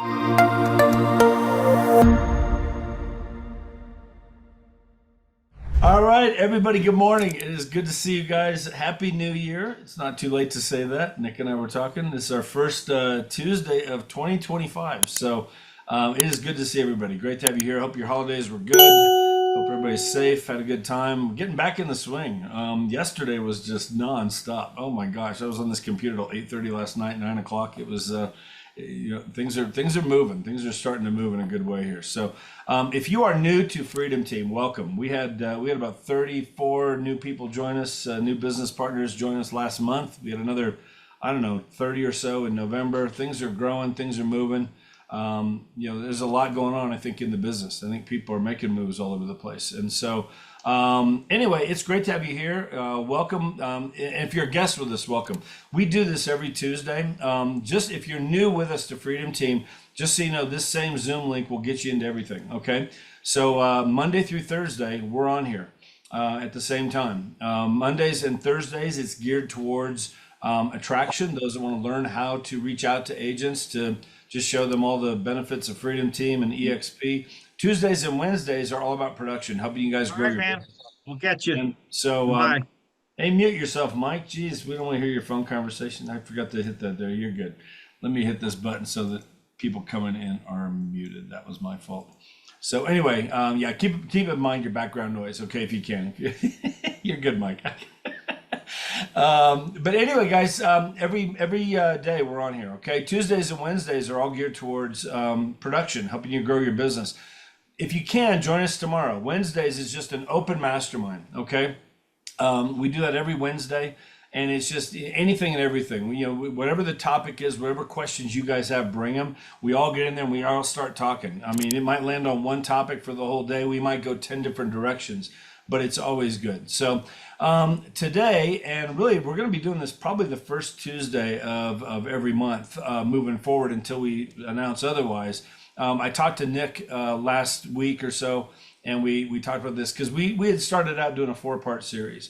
All right, everybody, good morning. It is good to see you guys. Happy New Year. It's not too late to say that. Nick and I were talking. This is our first Tuesday of 2025. So it is good to see everybody. Great to have you here. Hope your holidays were good. Hope everybody's safe, had a good time. Getting back in the swing. Yesterday was just nonstop. Oh my gosh, I was on this computer till 8:30 last night, 9 o'clock. It was things are moving. Things are starting to move in a good way here. So, if you are new to Freedom Team, welcome. We had about 34 new people join us, new business partners join us last month. We had another, I don't know, 30 or so in November. Things are growing. Things are moving. There's a lot going on, I think, in the business. I think people are making moves all over the place. And so, anyway, it's great to have you here. Welcome. And if you're a guest with us, welcome. We do this every Tuesday. Just if you're new with us to Freedom Team, just so you know, this same Zoom link will get you into everything. Okay. So, Monday through Thursday, we're on here, at the same time. Mondays and Thursdays, it's geared towards, attraction. Those that want to learn how to reach out to agents to just show them all the benefits of Freedom Team and EXP. Tuesdays and Wednesdays are all about production, helping you guys All grow right, your man. business. We'll get you. And so, Bye. hey, mute yourself, Mike. Jeez, we don't want to hear your phone conversation. I forgot to hit that there. You're good. Let me hit this button so that people coming in are muted. That was my fault. So anyway, yeah, keep in mind your background noise, okay, if you can. You're good, Mike. But anyway, guys, every day we're on here. Okay, Tuesdays and Wednesdays are all geared towards production, helping you grow your business. If you can, join us tomorrow. Wednesdays is just an open mastermind. Okay, we do that every Wednesday, and it's just anything and everything. Whatever the topic is, whatever questions you guys have, bring them. We all get in there and we all start talking. I mean, it might land on one topic for the whole day. We might go 10 different directions, but it's always good. So today, and really, we're going to be doing this probably the first Tuesday of every month moving forward until we announce otherwise. I talked to Nick last week or so, and we talked about this because we had started out doing a 4-part series,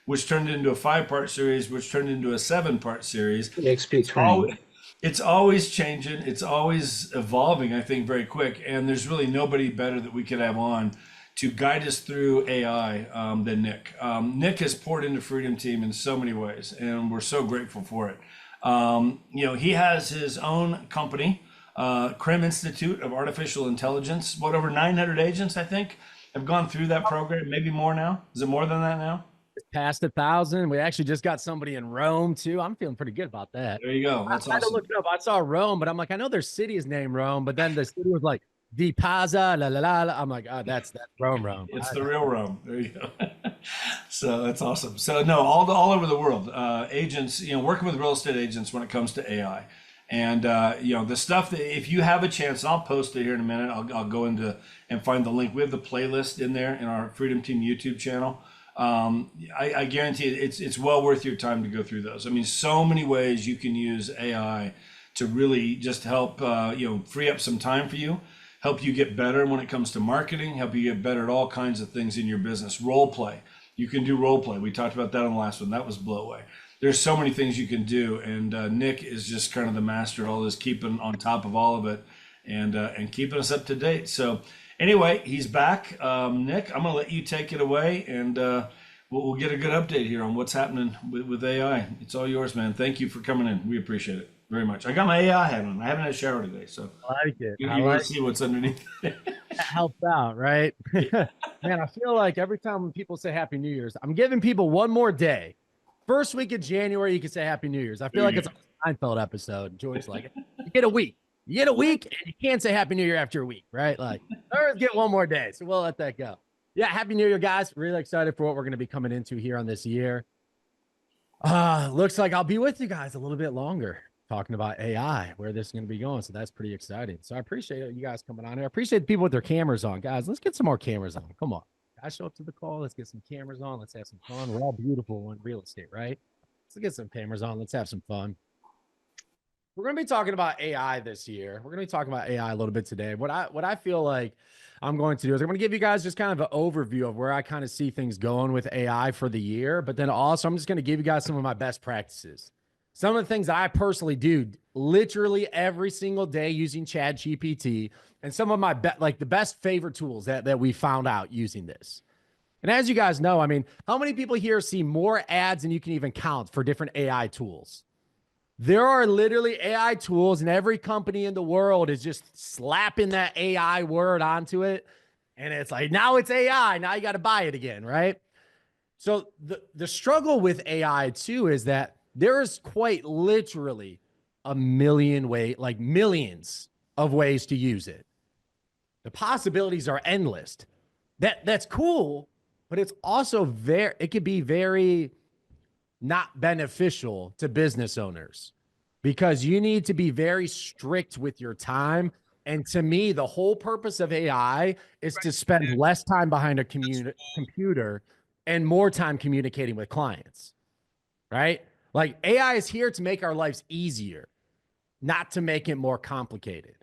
which turned into a 5-part series, which turned into a 7-part series. EXP training. It's always changing. It's always evolving, I think, very quick. And there's really nobody better that we could have on to guide us through AI than Nick. Nick has poured into Freedom Team in so many ways, and we're so grateful for it. He has his own company, Krem Institute of Artificial Intelligence. Over 900 agents, I think, have gone through that program. Maybe more now. Is it more than that now? It's past 1,000. We actually just got somebody in Rome too. I'm feeling pretty good about that. There you go. That's I had to awesome. look it up. I saw Rome, but I'm like, I know their city is named Rome, but then the city was like Di Pazza, la la la la. I'm like, oh, that's Rome. It's the real Rome. There you go. So that's awesome. So no, all over the world, agents, working with real estate agents when it comes to AI. And the stuff that if you have a chance, and I'll post it here in a minute. I'll go into and find the link. We have the playlist in there in our Freedom Team YouTube channel. I guarantee it's well worth your time to go through those. I mean, so many ways you can use AI to really just help free up some time for you, help you get better when it comes to marketing, help you get better at all kinds of things in your business. Role play. You can do role play. We talked about that on the last one. That was blow away. There's so many things you can do, and Nick is just kind of the master at all this, keeping on top of all of it, and keeping us up to date. So anyway, he's back. Nick, I'm gonna let you take it away, and we'll get a good update here on what's happening with AI. It's all yours, man. Thank you for coming in. We appreciate it very much. I got my AI hat on. I haven't had a shower today, so I like it. you want to see what's underneath. That helps out, right? Man, I feel like every time when people say Happy New Year's, I'm giving people one more day. First week of January, you can say Happy New Year's. I feel like it's a Seinfeld episode. George's like, you get a week. You get a week, and you can't say Happy New Year after a week, right? Like, let's get one more day. So we'll let that go. Yeah, Happy New Year, guys. Really excited for what we're going to be coming into here on this year. Looks like I'll be with you guys a little bit longer talking about AI, where this is going to be going. So that's pretty exciting. So I appreciate you guys coming on here. I appreciate the people with their cameras on. Guys, let's get some more cameras on. Come on. Guys, show up to the call. Let's get some cameras on. Let's have some fun. We're all beautiful in real estate, right? Let's get some cameras on. Let's have some fun. We're going to be talking about AI this year. We're going to be talking about AI a little bit today. What I feel like I'm going to do is I'm going to give you guys just kind of an overview of where I kind of see things going with AI for the year. But then also I'm just going to give you guys some of my best practices. Some of the things I personally do literally every single day using Chat GPT, and some of my like the best favorite tools that we found out using this. And as you guys know, I mean, how many people here see more ads than you can even count for different AI tools? There are literally AI tools, and every company in the world is just slapping that AI word onto it. And it's like, now it's AI. Now you got to buy it again, right? So the struggle with AI too is that there is quite literally a million like millions of ways to use it. The possibilities are endless. That's cool, but it's also it could be very not beneficial to business owners because you need to be very strict with your time. And to me, the whole purpose of AI is to spend less time behind a computer and more time communicating with clients, right? Like AI is here to make our lives easier, not to make it more complicated.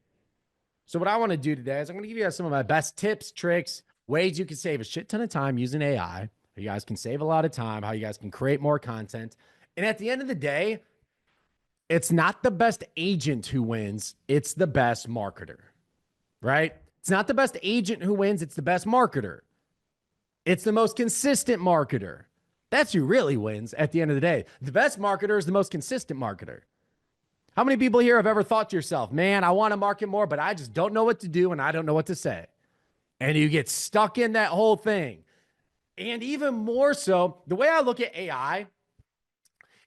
So what I want to do today is I'm going to give you guys some of my best tips, tricks, ways you can save a shit ton of time using AI. How you guys can save a lot of time, how you guys can create more content. And at the end of the day, it's not the best agent who wins, it's the best marketer, right? It's not the best agent who wins, it's the best marketer. It's the most consistent marketer. That's who really wins at the end of the day. The best marketer is the most consistent marketer. How many people here have ever thought to yourself, man, I want to market more, but I just don't know what to do and I don't know what to say? And you get stuck in that whole thing. And even more so, the way I look at AI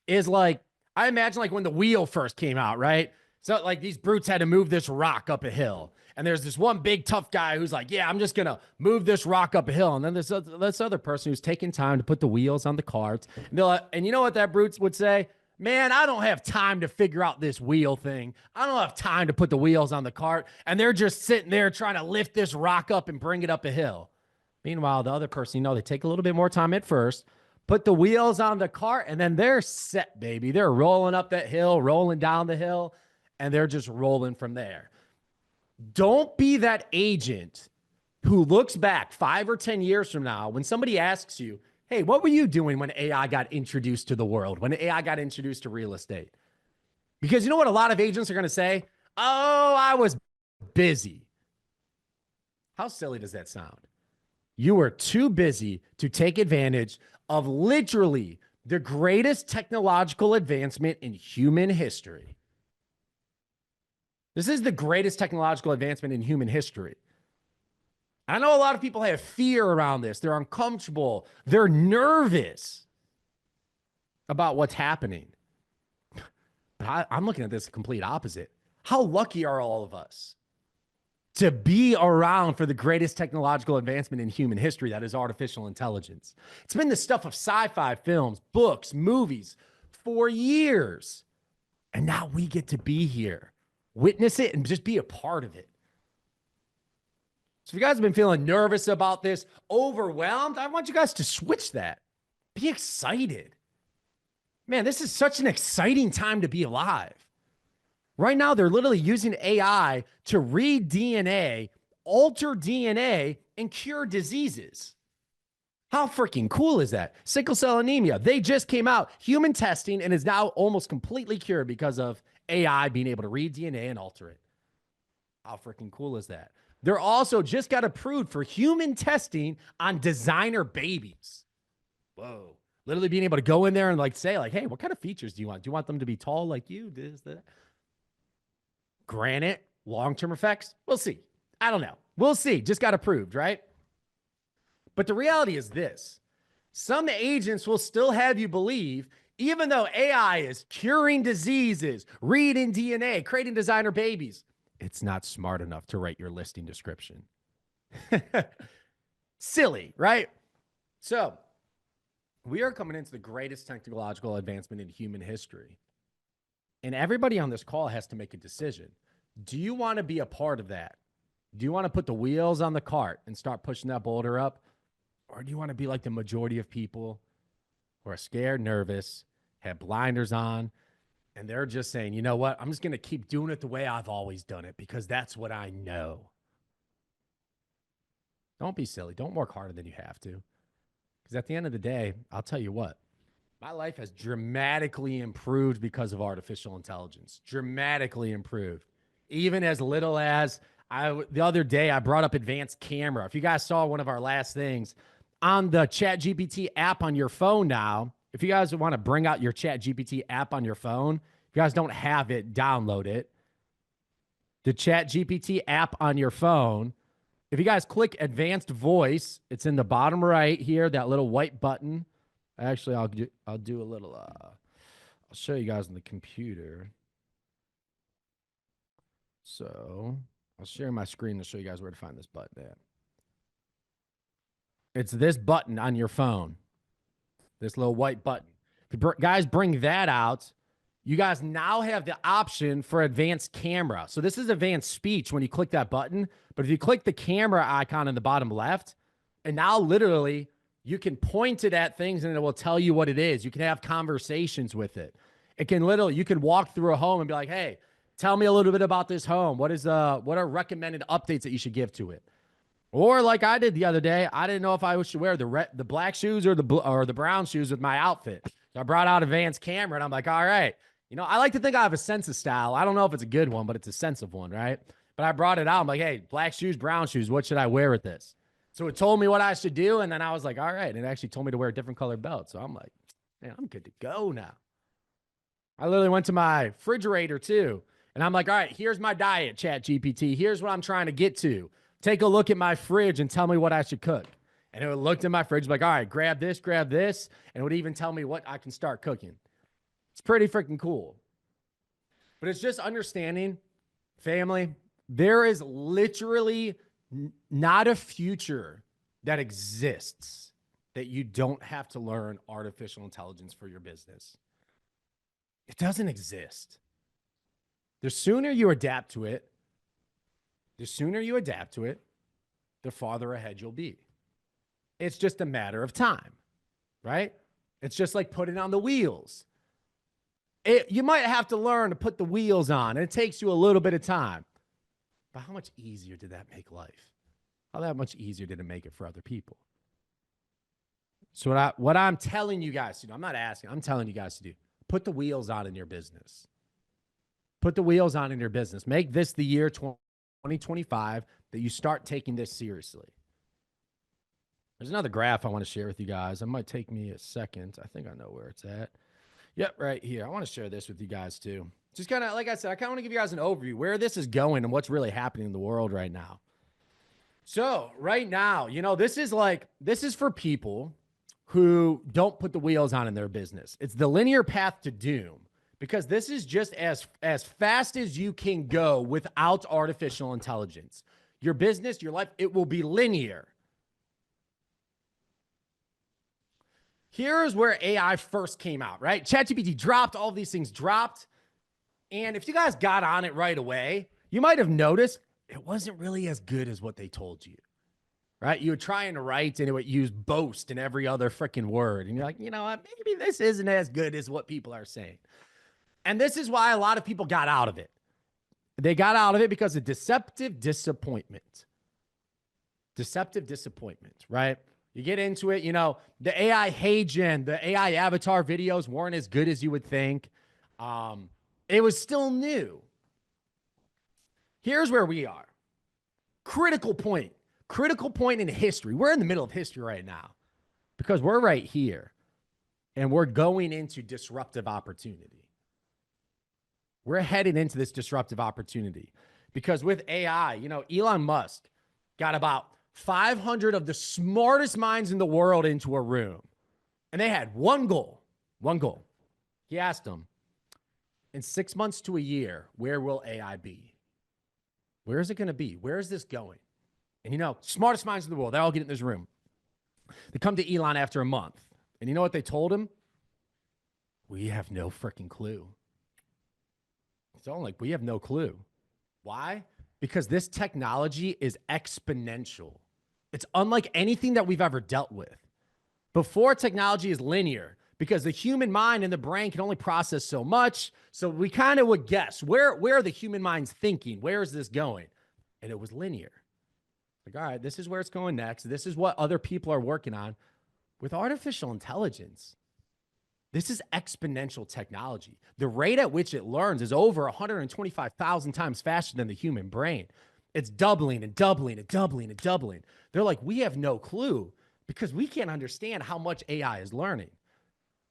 is like, I imagine like when the wheel first came out, right? So like these brutes had to move this rock up a hill. And there's this one big tough guy who's like, yeah, I'm just going to move this rock up a hill. And then there's this other person who's taking time to put the wheels on the carts. And you know what that brute would say? Man, I don't have time to figure out this wheel thing. I don't have time to put the wheels on the cart. And they're just sitting there trying to lift this rock up and bring it up a hill. Meanwhile, the other person, they take a little bit more time at first, put the wheels on the cart, and then they're set, baby. They're rolling up that hill, rolling down the hill, and they're just rolling from there. Don't be that agent who looks back 5 or 10 years from now when somebody asks you, hey, what were you doing when AI got introduced to the world, when AI got introduced to real estate? Because you know what a lot of agents are going to say? Oh, I was busy. How silly does that sound? You were too busy to take advantage of literally the greatest technological advancement in human history. This is the greatest technological advancement in human history. I know a lot of people have fear around this. They're uncomfortable. They're nervous about what's happening. But I'm looking at this complete opposite. How lucky are all of us to be around for the greatest technological advancement in human history, that is artificial intelligence? It's been the stuff of sci-fi films, books, movies for years. And now we get to be here, witness it, and just be a part of it. So if you guys have been feeling nervous about this, overwhelmed, I want you guys to switch that. Be excited. Man, this is such an exciting time to be alive. Right now, they're literally using AI to read DNA, alter DNA, and cure diseases. How freaking cool is that? Sickle cell anemia. They just came out, human testing, and is now almost completely cured because of AI being able to read DNA and alter it. How freaking cool is that? They're also just got approved for human testing on designer babies. Whoa. Literally being able to go in there and like say like, hey, what kind of features do you want? Do you want them to be tall like you? This, that. Granted, long-term effects, we'll see. I don't know. We'll see. Just got approved, right? But the reality is this. Some agents will still have you believe, even though AI is curing diseases, reading DNA, creating designer babies, it's not smart enough to write your listing description. Silly, right? So we are coming into the greatest technological advancement in human history. And everybody on this call has to make a decision. Do you want to be a part of that? Do you want to put the wheels on the cart and start pushing that boulder up? Or do you want to be like the majority of people who are scared, nervous, have blinders on, and they're just saying, you know what? I'm just going to keep doing it the way I've always done it because that's what I know. Don't be silly. Don't work harder than you have to. Because at the end of the day, I'll tell you what, My life has dramatically improved because of artificial intelligence. Dramatically improved. Even as little as the other day, I brought up advanced camera. If you guys saw one of our last things on the Chat GPT app on your phone now, if you guys want to bring out your Chat GPT app on your phone, if you guys don't have it, download it. The Chat GPT app on your phone. If you guys click advanced voice, it's in the bottom right here, that little white button. Actually, I'll do a little, I'll show you guys on the computer. So I'll share my screen to show you guys where to find this button at. It's this button on your phone, this little white button. If you guys bring that out, you guys now have the option for advanced camera. So this is advanced speech when you click that button. But if you click the camera icon in the bottom left, and now literally you can point it at things and it will tell you what it is. You can have conversations with it. It can literally, you can walk through a home and be like, hey, tell me a little bit about this home. What are recommended updates that you should give to it? Or like I did the other day, I didn't know if I should wear the black shoes or the brown shoes with my outfit. So I brought out advanced camera and I'm like, all right. You know, I like to think I have a sense of style. I don't know if it's a good one, but it's a sense of one, right? But I brought it out. I'm like, hey, black shoes, brown shoes. What should I wear with this? So it told me what I should do. And then I was like, all right. And it actually told me to wear a different colored belt. So I'm like, man, I'm good to go now. I literally went to my refrigerator too. And I'm like, all right, here's my diet, Chat GPT. Here's what I'm trying to get to. Take a look at my fridge and tell me what I should cook. And it looked at my fridge like, all right, grab this. And it would even tell me what I can start cooking. It's pretty freaking cool. But it's just understanding, family, there is literally not a future that exists that you don't have to learn artificial intelligence for your business. It doesn't exist. The sooner you adapt to it, the farther ahead you'll be. It's just a matter of time, right? It's just like putting on the wheels. You might have to learn to put the wheels on, and it takes you a little bit of time. But how much easier did that make life? How that much easier did it make it for other people? So what I'm telling you guys to do, I'm not asking, I'm telling you guys to do, put the wheels on in your business. Put the wheels on in your business. Make this the year 2025 that you start taking this seriously. There's another graph I want to share with you guys. It might take me a second. I think I know where it's at. Yep, right here. I want to share this with you guys too. Just kind of, like I said, I kind of want to give you guys an overview where this is going and what's really happening in the world right now. So right now, you know, this is for people who don't put the wheels on in their business. It's the linear path to doom, because this is just as fast as you can go without artificial intelligence. Your business, your life, it will be linear. Here's where AI first came out, right? ChatGPT dropped, all these things dropped. And if you guys got on it right away, you might have noticed it wasn't really as good as what they told you, right? You were trying to write and it would use boast in every other freaking word. And you're like, you know what? Maybe this isn't as good as what people are saying. And this is why a lot of people got out of it. They got out of it because of deceptive disappointment. Deceptive disappointment, right? You get into it, you know, the AI Hey Gen, the AI avatar videos weren't as good as you would think. It was still new. Here's where we are. Critical point in history. We're in the middle of history right now because we're right here and we're going into disruptive opportunity. We're headed into this disruptive opportunity because with AI, you know, Elon Musk got about 500 of the smartest minds in the world into a room. And they had one goal. He asked them, in 6 months to a year, where will AI be? Where is it going to be? Where is this going? And you know, smartest minds in the world, they all get in this room. They come to Elon after a month. And you know what they told him? We have no freaking clue. It's all like, we have no clue. Why? Because this technology is exponential. It's unlike anything that we've ever dealt with. Before, technology is linear because the human mind and the brain can only process so much. So we kind of would guess where are the human minds thinking? Where is this going? And it was linear. Like, all right, this is where it's going next. This is what other people are working on. With artificial intelligence, This is exponential technology. The rate at which it learns is over 125,000 times faster than the human brain. It's doubling and doubling and doubling and doubling. They're like, we have no clue because we can't understand how much AI is learning.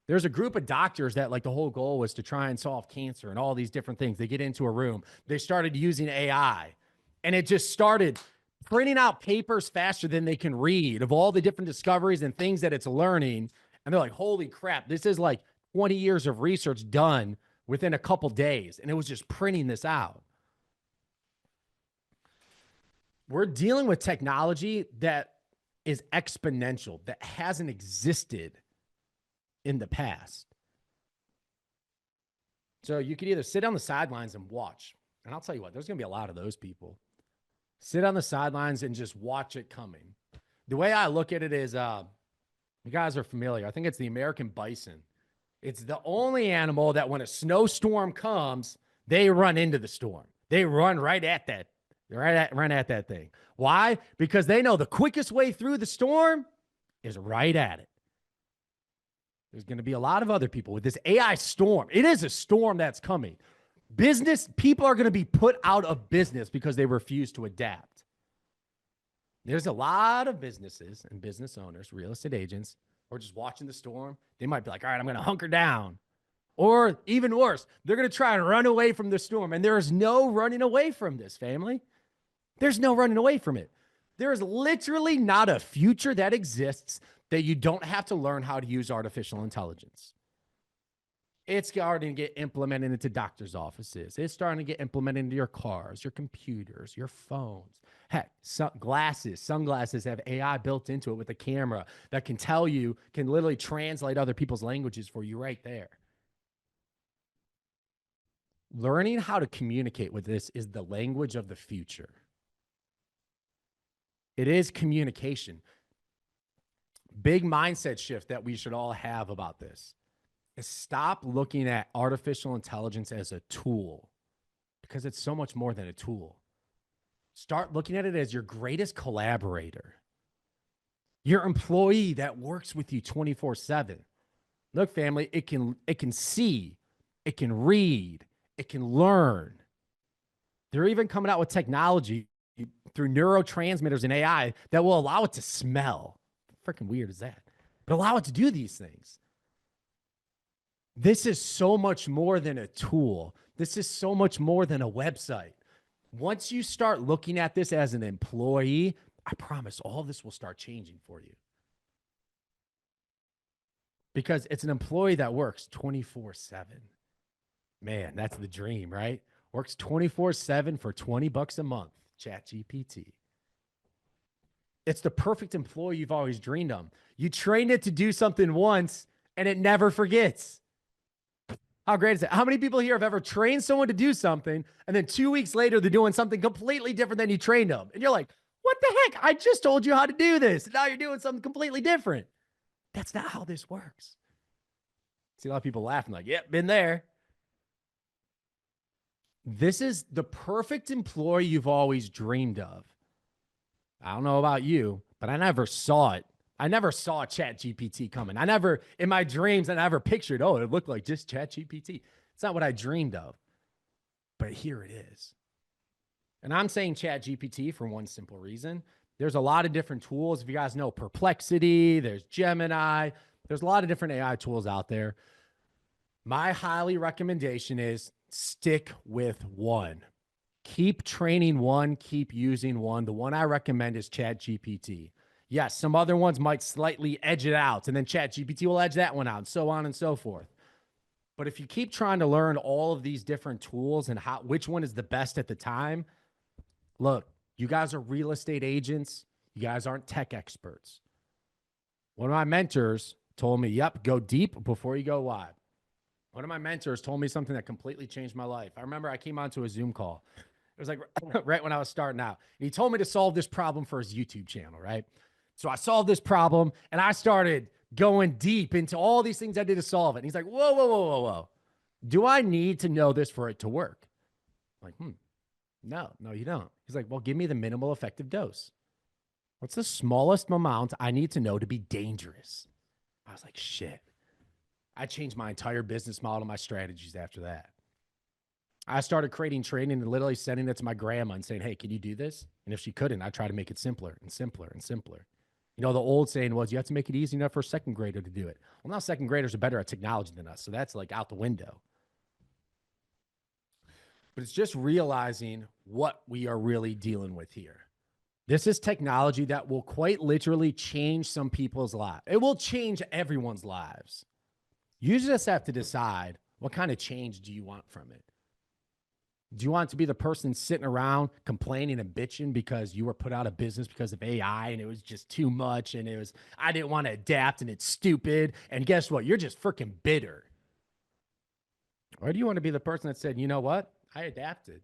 There's a group of doctors that like the whole goal was to try and solve cancer and all these different things. They get into a room, they started using AI, and it just started printing out papers faster than they can read of all the different discoveries and things that it's learning. And they're like, holy crap, this is like 20 years of research done within a couple days. And it was just printing this out. We're dealing with technology that is exponential, that hasn't existed in the past. So you could either sit on the sidelines and watch. And I'll tell you what, there's going to be a lot of those people. Sit on the sidelines and just watch it coming. The way I look at it is, you guys are familiar. I think it's the American bison. It's the only animal that when a snowstorm comes, they run into the storm. They run right at that. Run at that thing. Why? Because they know the quickest way through the storm is right at it. There's going to be a lot of other people with this AI storm. It is a storm that's coming. Business people are going to be put out of business because they refuse to adapt. There's a lot of businesses and business owners, real estate agents, or just watching the storm. They might be like, all right, I'm going to hunker down. Or even worse, they're going to try and run away from the storm. And there is no running away from this, family. There's no running away from it. There is literally not a future that exists that you don't have to learn how to use artificial intelligence. It's starting to get implemented into doctors' offices. It's starting to get implemented into your cars, your computers, your phones. Heck, sunglasses have AI built into it with a camera that can tell you, can literally translate other people's languages for you right there. Learning how to communicate with this is the language of the future. It is communication. Big mindset shift that we should all have about this is stop looking at artificial intelligence as a tool, because it's so much more than a tool. Start looking at it as your greatest collaborator, your employee that works with you 24/7. Look, family, it can see, it can read, it can learn. They're even coming out with technology through neurotransmitters and AI that will allow it to smell. How freaking weird is that? But allow it to do these things. This is so much more than a tool. This is so much more than a website. Once you start looking at this as an employee, I promise all this will start changing for you. Because it's an employee that works 24/7. Man, that's the dream, right? Works 24/7 for $20 a month. ChatGPT. It's the perfect employee you've always dreamed of. You train it to do something once and it never forgets. How great is it? How many people here have ever trained someone to do something and then 2 weeks later they're doing something completely different than you trained them? And you're like, what the heck? I just told you how to do this. And now you're doing something completely different. That's not how this works. See a lot of people laughing like, yep, been there. This is the perfect employee you've always dreamed of. I don't know about you, but I never saw it. I never saw ChatGPT coming. In my dreams, I never pictured, oh, it looked like just ChatGPT. It's not what I dreamed of. But here it is. And I'm saying ChatGPT for one simple reason. There's a lot of different tools. If you guys know Perplexity, there's Gemini, there's a lot of different AI tools out there. My highly recommendation is stick with one. Keep training one, keep using one. The one I recommend is ChatGPT. Yes, some other ones might slightly edge it out, and then ChatGPT will edge that one out, and so on and so forth. But if you keep trying to learn all of these different tools and which one is the best at the time, look, you guys are real estate agents. You guys aren't tech experts. One of my mentors told me, yep, go deep before you go wide. One of my mentors told me something that completely changed my life. I remember I came onto a Zoom call. It was like right when I was starting out. And he told me to solve this problem for his YouTube channel, right? So I solved this problem and I started going deep into all these things I did to solve it. And he's like, whoa, whoa, whoa, whoa, whoa. Do I need to know this for it to work? I'm like, no, you don't. He's like, well, give me the minimal effective dose. What's the smallest amount I need to know to be dangerous? I was like, shit. I changed my entire business model, my strategies after that. I started creating training and literally sending it to my grandma and saying, hey, can you do this? And if she couldn't, I try to make it simpler and simpler and simpler. You know, the old saying was you have to make it easy enough for a second grader to do it. Well, now second graders are better at technology than us. So that's like out the window. But it's just realizing what we are really dealing with here. This is technology that will quite literally change some people's lives. It will change everyone's lives. You just have to decide what kind of change do you want from it. Do you want to be the person sitting around complaining and bitching because you were put out of business because of AI and it was just too much and I didn't want to adapt and it's stupid. And guess what? You're just freaking bitter. Or do you want to be the person that said, you know what? I adapted.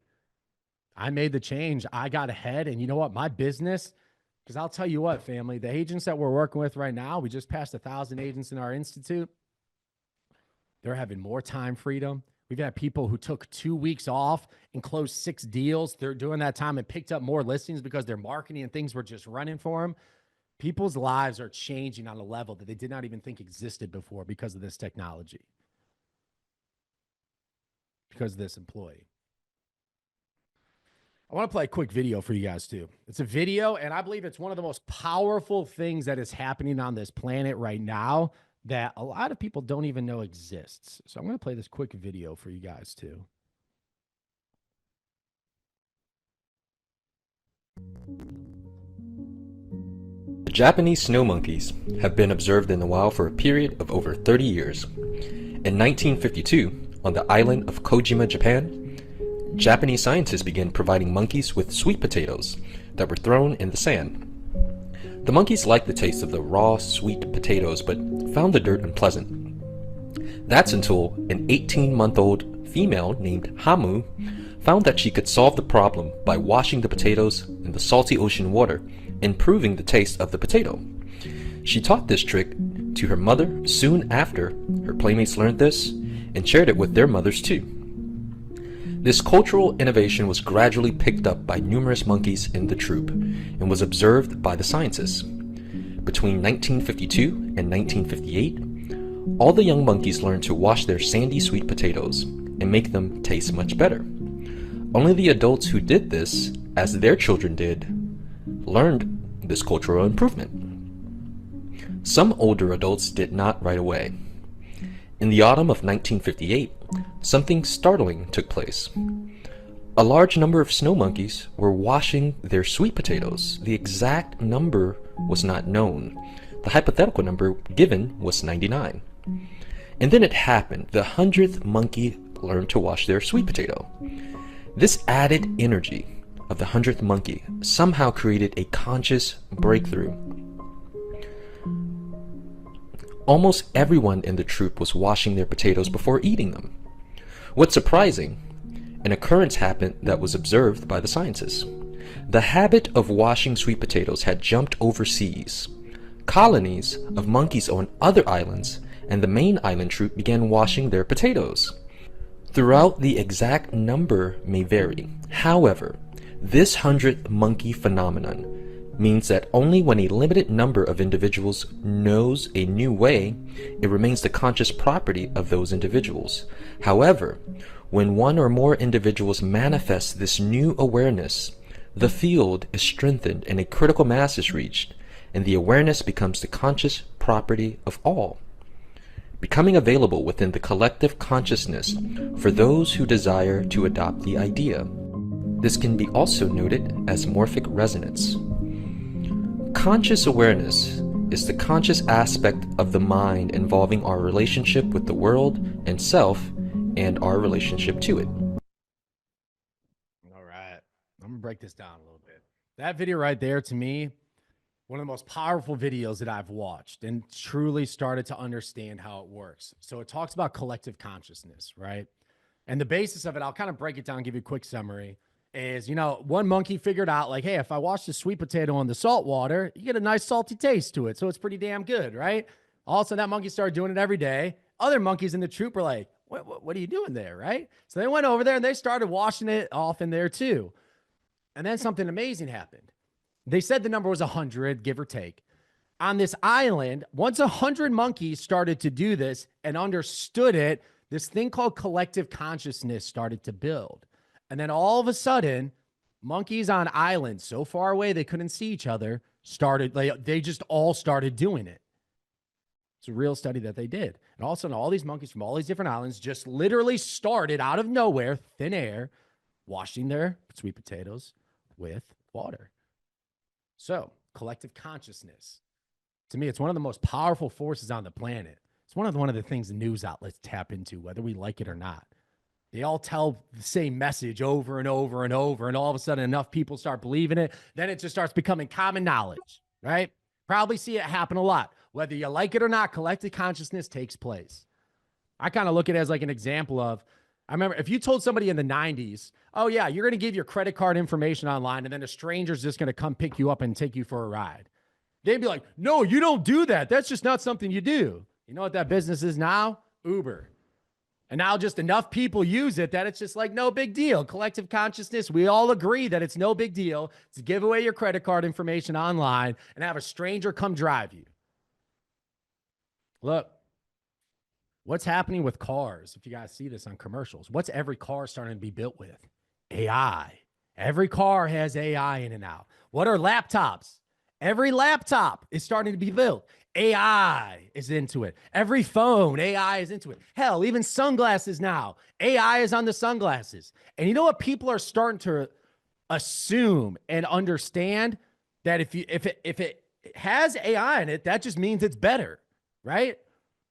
I made the change. I got ahead. And you know what? My business, because I'll tell you what, family, the agents that we're working with right now, we just passed 1,000 agents in our institute. They're having more time freedom. We've had people who took 2 weeks off and closed 6 deals. They're doing that time and picked up more listings because their marketing and things were just running for them. People's lives are changing on a level that they did not even think existed before because of this technology, because of this employee. I want to play a quick video for you guys too. It's a video, and I believe it's one of the most powerful things that is happening on this planet right now that a lot of people don't even know exists. So I'm going to play this quick video for you guys too. The Japanese snow monkeys have been observed in the wild for a period of over 30 years. In 1952, on the island of Kojima, Japan, Japanese scientists began providing monkeys with sweet potatoes that were thrown in the sand. The monkeys liked the taste of the raw, sweet potatoes, but found the dirt unpleasant. That's until an 18-month-old female named Hamu found that she could solve the problem by washing the potatoes in the salty ocean water, improving the taste of the potato. She taught this trick to her mother soon after her playmates learned this and shared it with their mothers too. This cultural innovation was gradually picked up by numerous monkeys in the troop and was observed by the scientists. Between 1952 and 1958, all the young monkeys learned to wash their sandy sweet potatoes and make them taste much better. Only the adults who did this, as their children did, learned this cultural improvement. Some older adults did not right away. In the autumn of 1958, something startling took place. A large number of snow monkeys were washing their sweet potatoes. The exact number was not known. The hypothetical number given was 99. And then it happened. The 100th monkey learned to wash their sweet potato. This added energy of the 100th monkey somehow created a conscious breakthrough. Almost everyone in the troop was washing their potatoes before eating them. What's surprising, an occurrence happened that was observed by the scientists. The habit of washing sweet potatoes had jumped overseas. Colonies of monkeys on other islands and the main island troop began washing their potatoes. Throughout, the exact number may vary. However, this 100th monkey phenomenon means that only when a limited number of individuals knows a new way, it remains the conscious property of those individuals. However, when one or more individuals manifest this new awareness, the field is strengthened and a critical mass is reached, and the awareness becomes the conscious property of all, becoming available within the collective consciousness for those who desire to adopt the idea. This can be also noted as morphic resonance. Conscious awareness is the conscious aspect of the mind involving our relationship with the world and self and our relationship to it. All right. I'm going to break this down a little bit. That video right there, to me, one of the most powerful videos that I've watched and truly started to understand how it works. So it talks about collective consciousness, right? And the basis of it, I'll kind of break it down, give you a quick summary, is, you know, one monkey figured out like, hey, if I wash the sweet potato in the salt water, you get a nice salty taste to it. So it's pretty damn good, right? All of a sudden that monkey started doing it every day. Other monkeys in the troop were like, what are you doing there, right? So they went over there and they started washing it off in there too. And then something amazing happened. They said the number was 100, give or take. on this island, once 100 monkeys started to do this and understood it, this thing called collective consciousness started to build. And then all of a sudden, monkeys on islands so far away they couldn't see each other they just all started doing it. It's a real study that they did. And all of a sudden, all these monkeys from all these different islands just literally started out of nowhere, thin air, washing their sweet potatoes with water. So, collective consciousness. To me, it's one of the most powerful forces on the planet. It's one of the things the news outlets tap into, whether we like it or not. They all tell the same message over and over and over, and all of a sudden enough people start believing it. Then it just starts becoming common knowledge, right? Probably see it happen a lot. Whether you like it or not, collective consciousness takes place. I kind of look at it as like an example of, I remember if you told somebody in the 90s, oh yeah, you're going to give your credit card information online and then a stranger's just going to come pick you up and take you for a ride. They'd be like, no, you don't do that. That's just not something you do. You know what that business is now? Uber. And now just enough people use it that it's just like no big deal. Collective consciousness, we all agree that it's no big deal to give away your credit card information online and have a stranger come drive you. Look, what's happening with cars? If you guys see this on commercials, what's every car starting to be built with? AI. Every car has AI in and out. What are laptops? Every laptop is starting to be built. AI is into it. Every phone, AI is into it. Hell, even sunglasses now. AI is on the sunglasses. And you know what people are starting to assume and understand? That if it has AI in it, that just means it's better, right?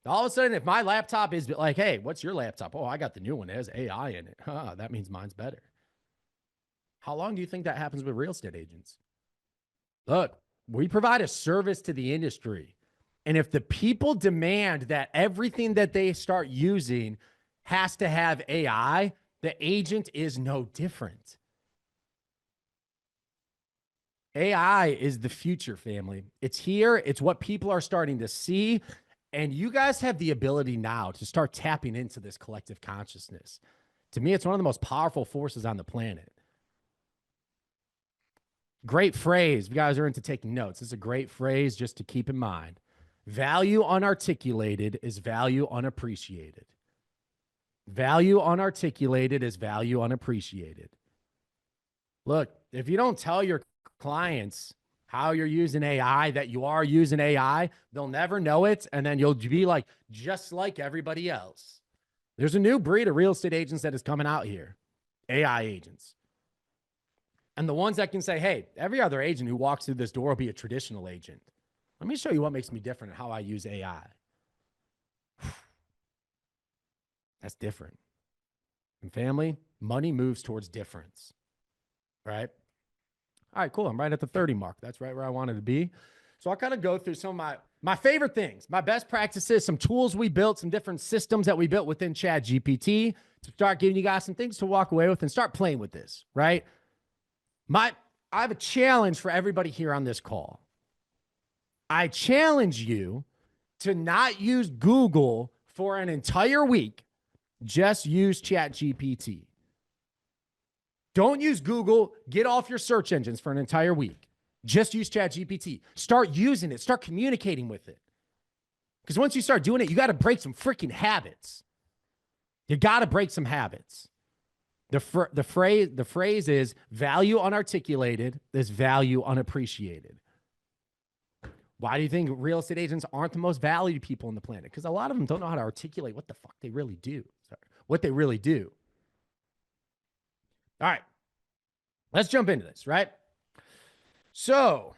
All of a sudden, if my laptop is like, hey, what's your laptop? Oh, I got the new one. It has AI in it. That means mine's better. How long do you think that happens with real estate agents? Look, we provide a service to the industry. And if the people demand that everything that they start using has to have AI, the agent is no different. AI is the future, family. It's here. It's what people are starting to see. And you guys have the ability now to start tapping into this collective consciousness. To me, it's one of the most powerful forces on the planet. Great phrase. If you guys are into taking notes, this is a great phrase just to keep in mind. Value unarticulated is value unappreciated. Value unarticulated is value unappreciated. Look, if you don't tell your clients how you're using AI, that you are using AI, they'll never know it. And then you'll be like, just like everybody else. There's a new breed of real estate agents that is coming out here. AI agents. And the ones that can say, hey, every other agent who walks through this door will be a traditional agent. Let me show you what makes me different and how I use AI. That's different. And family, money moves towards difference, right? All right, cool. I'm right at the 30 mark. That's right where I wanted to be. So I'll kind of go through some of my favorite things, my best practices, some tools we built, some different systems that we built within ChatGPT to start giving you guys some things to walk away with and start playing with this, right? I have a challenge for everybody here on this call. I challenge you to not use Google for an entire week. Just use ChatGPT. Don't use Google. Get off your search engines for an entire week. Just use ChatGPT. Start using it. Start communicating with it. Because once you start doing it, you got to break some freaking habits. You got to break some habits. The phrase is value unarticulated is value unappreciated. Why do you think real estate agents aren't the most valued people on the planet? Because a lot of them don't know how to articulate what the fuck they really do. What they really do. All right. Let's jump into this, right? So,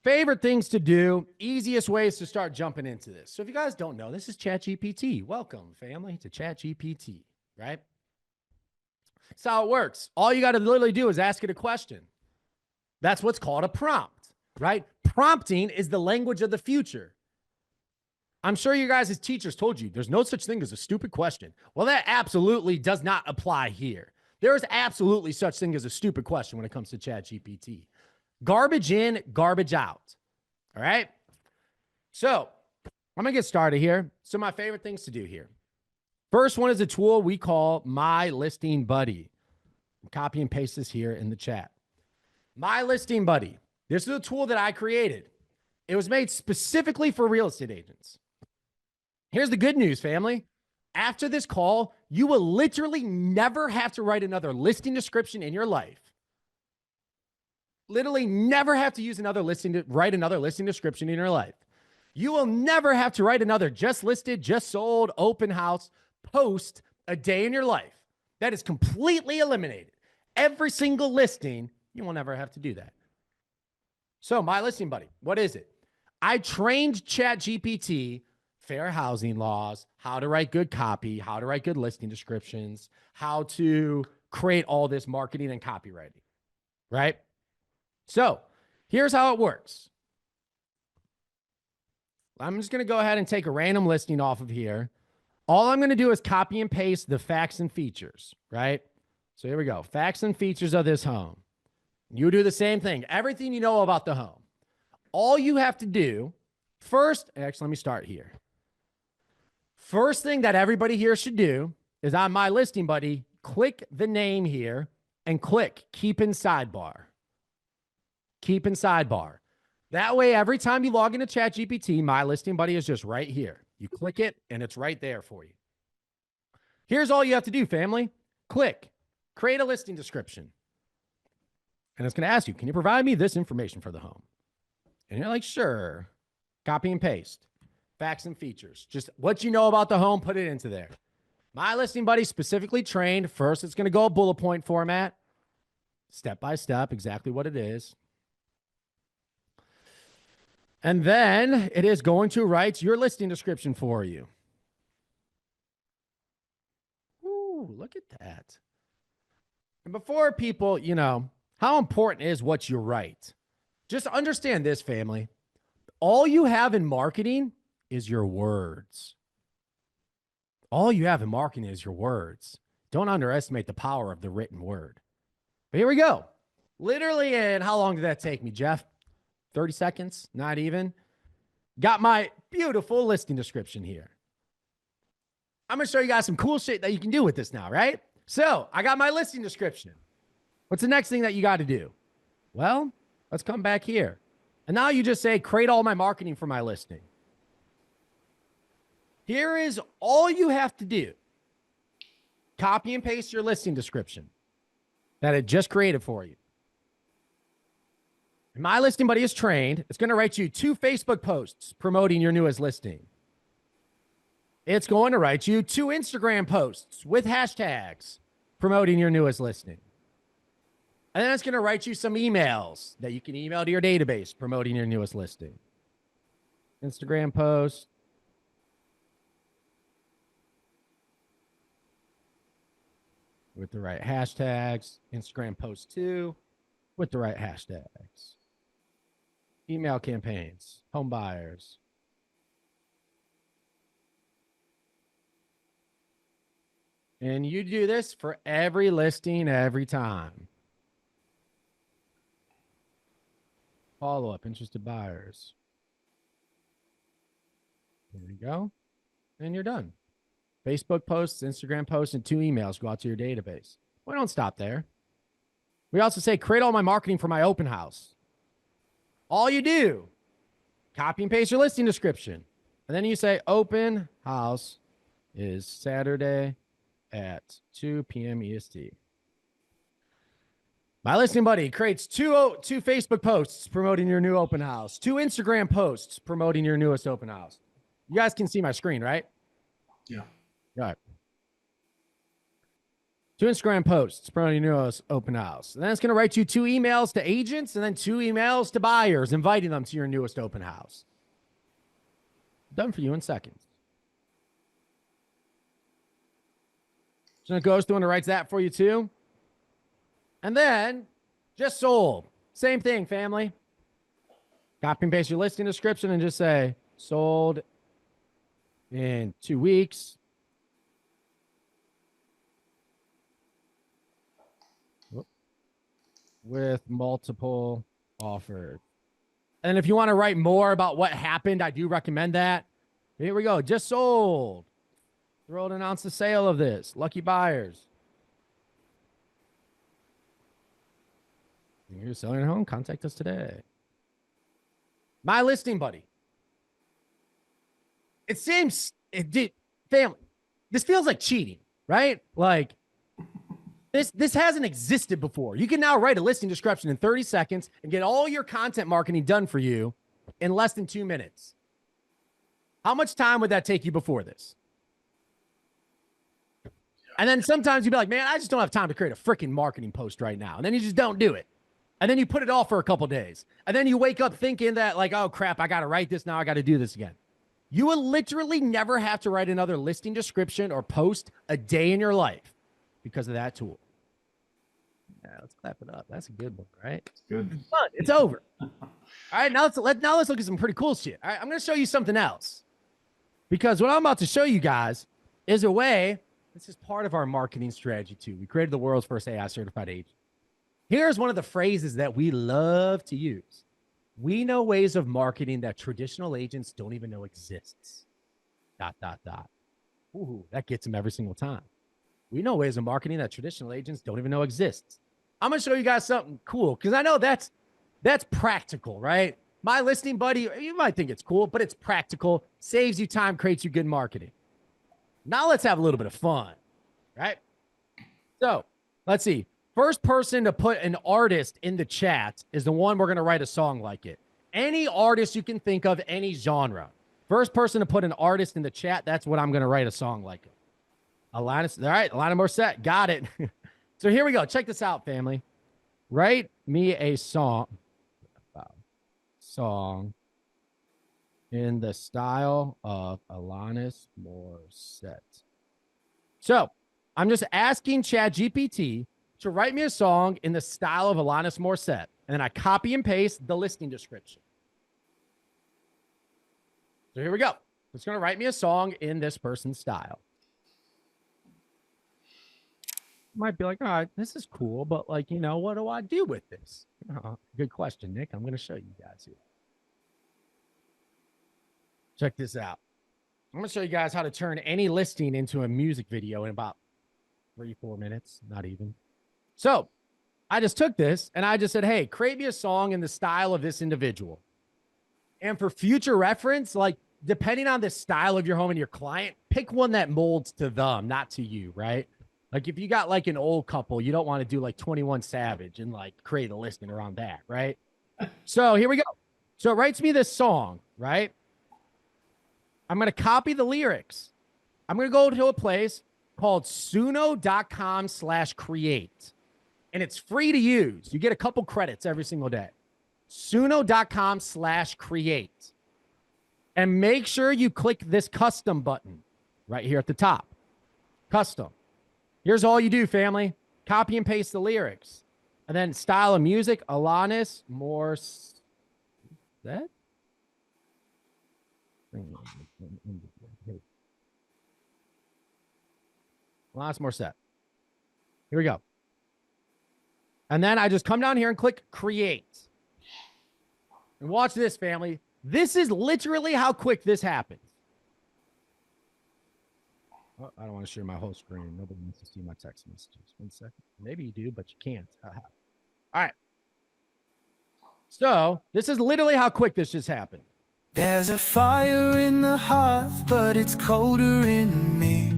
favorite things to do, easiest ways to start jumping into this. So if you guys don't know, this is ChatGPT. Welcome, family, to ChatGPT, right? That's how it works. All you got to literally do is ask it a question. That's what's called a prompt, right? Prompting is the language of the future. I'm sure you guys as teachers told you there's no such thing as a stupid question. Well, that absolutely does not apply here. There is absolutely such thing as a stupid question when it comes to ChatGPT. Garbage in, garbage out. All right? So I'm going to get started here. So my favorite things to do here. First one is a tool we call My Listing Buddy. Copy and paste this here in the chat. My Listing Buddy. This is a tool that I created. It was made specifically for real estate agents. Here's the good news, family. After this call, you will literally never have to write another listing description in your life. Literally never have to write another listing description in your life. You will never have to write another just listed, just sold, open house post a day in your life. That is completely eliminated. Every single listing, you will never have to do that. So My Listing Buddy, what is it? I trained ChatGPT fair housing laws, how to write good copy, how to write good listing descriptions, how to create all this marketing and copywriting, right? So here's how it works. I'm just going to go ahead and take a random listing off of here. All I'm going to do is copy and paste the facts and features, right? So here we go. Facts and features of this home. You do the same thing. Everything you know about the home. All you have to do first, actually, let me start here. First thing that everybody here should do is on My Listing Buddy, click the name here and click Keep in Sidebar. Keep in Sidebar. That way, every time you log into ChatGPT, My Listing Buddy is just right here. You click it and it's right there for you. Here's all you have to do, family. Click Create a Listing Description. And it's going to ask you, can you provide me this information for the home? And you're like, sure. Copy and paste. Facts and features. Just what you know about the home, put it into there. My Listing Buddy specifically trained. First, it's going to go bullet point format. Step by step, exactly what it is. And then it is going to write your listing description for you. Ooh, look at that. And before people, how important is what you write? Just understand this, family. All you have in marketing is your words. All you have in marketing is your words. Don't underestimate the power of the written word. But here we go. Literally, and how long did that take me, Jeff? 30 seconds? Not even. Got my beautiful listing description here. I'm going to show you guys some cool shit that you can do with this now, right? So I got my listing description. What's the next thing that you got to do? Well, let's come back here. And now you just say, create all my marketing for my listing. Here is all you have to do. Copy and paste your listing description that it just created for you. And My Listing Buddy is trained. It's going to write you 2 Facebook posts promoting your newest listing. It's going to write you 2 Instagram posts with hashtags promoting your newest listing. And then it's going to write you some emails that you can email to your database promoting your newest listing. Instagram post. With the right hashtags. Instagram post 2 with the right hashtags. Email campaigns. Home buyers. And you do this for every listing every time. Follow-up, interested buyers. There you go. And you're done. Facebook posts, Instagram posts, and 2 emails go out to your database. We don't stop there. We also say, create all my marketing for my open house. All you do, copy and paste your listing description. And then you say, open house is Saturday at 2 p.m. EST. My Listing Buddy creates two Facebook posts promoting your new open house, 2 Instagram posts promoting your newest open house. You guys can see my screen, right? Yeah. All right. 2 Instagram posts promoting your newest open house. And then it's going to write you 2 emails to agents and then 2 emails to buyers, inviting them to your newest open house. Done for you in seconds. So it goes through and it writes that for you too. And then just sold. Same thing, family. Copy and paste your listing description and just say sold in 2 weeks. With multiple offers. And if you want to write more about what happened, I do recommend that. Here we go. Just sold. The world announced the sale of this. Lucky buyers. You're selling your home? Contact us today. My listing buddy. It seems, family, this feels like cheating, right? Like, this hasn't existed before. You can now write a listing description in 30 seconds and get all your content marketing done for you in less than 2 minutes. How much time would that take you before this? And then sometimes you'd be like, man, I just don't have time to create a freaking marketing post right now. And then you just don't do it. And then you put it off for a couple days. And then you wake up thinking that like, oh crap, I got to write this now. I got to do this again. You will literally never have to write another listing description or post a day in your life because of that tool. Yeah, let's clap it up. That's a good one, right? It's good. It's fun. It's over. All right, now let's look at some pretty cool shit. All right, I'm going to show you something else. Because what I'm about to show you guys is a way, this is part of our marketing strategy too. We created the world's first AI certified agent. Here's one of the phrases that we love to use. We know ways of marketing that traditional agents don't even know exists. ... Ooh, that gets them every single time. We know ways of marketing that traditional agents don't even know exists. I'm going to show you guys something cool because I know that's practical, right? My listing buddy, you might think it's cool, but it's practical, saves you time, creates you good marketing. Now let's have a little bit of fun, right? So let's see. First person to put an artist in the chat is the one we're going to write a song like it. Any artist you can think of, any genre. First person to put an artist in the chat, that's what I'm going to write a song like it. Alanis, all right, Alanis Morissette, got it. So here we go. Check this out, family. Write me a song in the style of Alanis Morissette. So I'm just asking ChatGPT to write me a song in the style of Alanis Morissette. And then I copy and paste the listing description. So here we go. It's going to write me a song in this person's style. Might be like, all right, this is cool, but like, you know, what do I do with this? Good question, Nick. I'm going to show you guys here. Check this out. I'm going to show you guys how to turn any listing into a music video in about 3-4 minutes, not even. So I just took this and I just said, hey, create me a song in the style of this individual. And for future reference, like depending on the style of your home and your client, pick one that molds to them, not to you, right? Like if you got like an old couple, you don't want to do like 21 Savage and like create a listing around that, right? So here we go. So it writes me this song, right? I'm going to copy the lyrics. I'm going to go to a place called suno.com/create. And it's free to use. You get a couple credits every single day. Suno.com/create. And make sure you click this custom button right here at the top. Custom. Here's all you do, family. Copy and paste the lyrics. And then style of music, Alanis Morissette. Alanis Morissette. Here we go. And then I just come down here and click create. And watch this, family. This is literally how quick this happens. Oh, I don't want to share my whole screen. Nobody wants to see my text messages. 1 second. Maybe you do, but you can't. All right. So this is literally how quick this just happened. There's a fire in the hearth, but it's colder in me.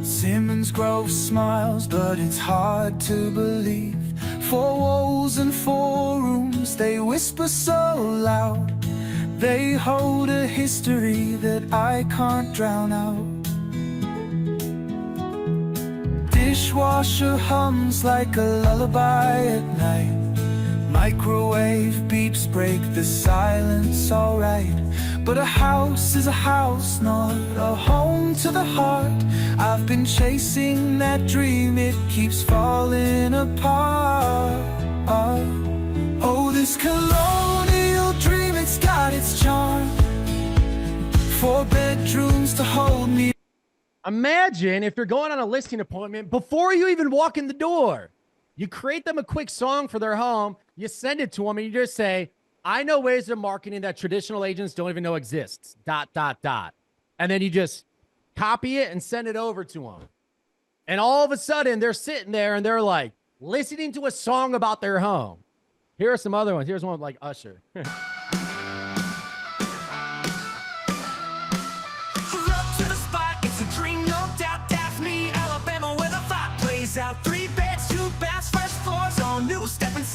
Simmons Grove smiles, but it's hard to believe. 4 walls and 4 rooms, they whisper so loud. They hold a history that I can't drown out. Dishwasher hums like a lullaby at night. Microwave beeps break the silence, alright. But a house is a house, not a home to the heart. I've been chasing that dream, it keeps falling apart. Oh, this colonial dream, it's got its charm. 4 bedrooms to hold me. Imagine if you're going on a listing appointment before you even walk in the door. You create them a quick song for their home, you send it to them, and you just say, I know ways of marketing that traditional agents don't even know exists, ... And then you just copy it and send it over to them. And all of a sudden, they're sitting there and they're like listening to a song about their home. Here are some other ones. Here's one like Usher.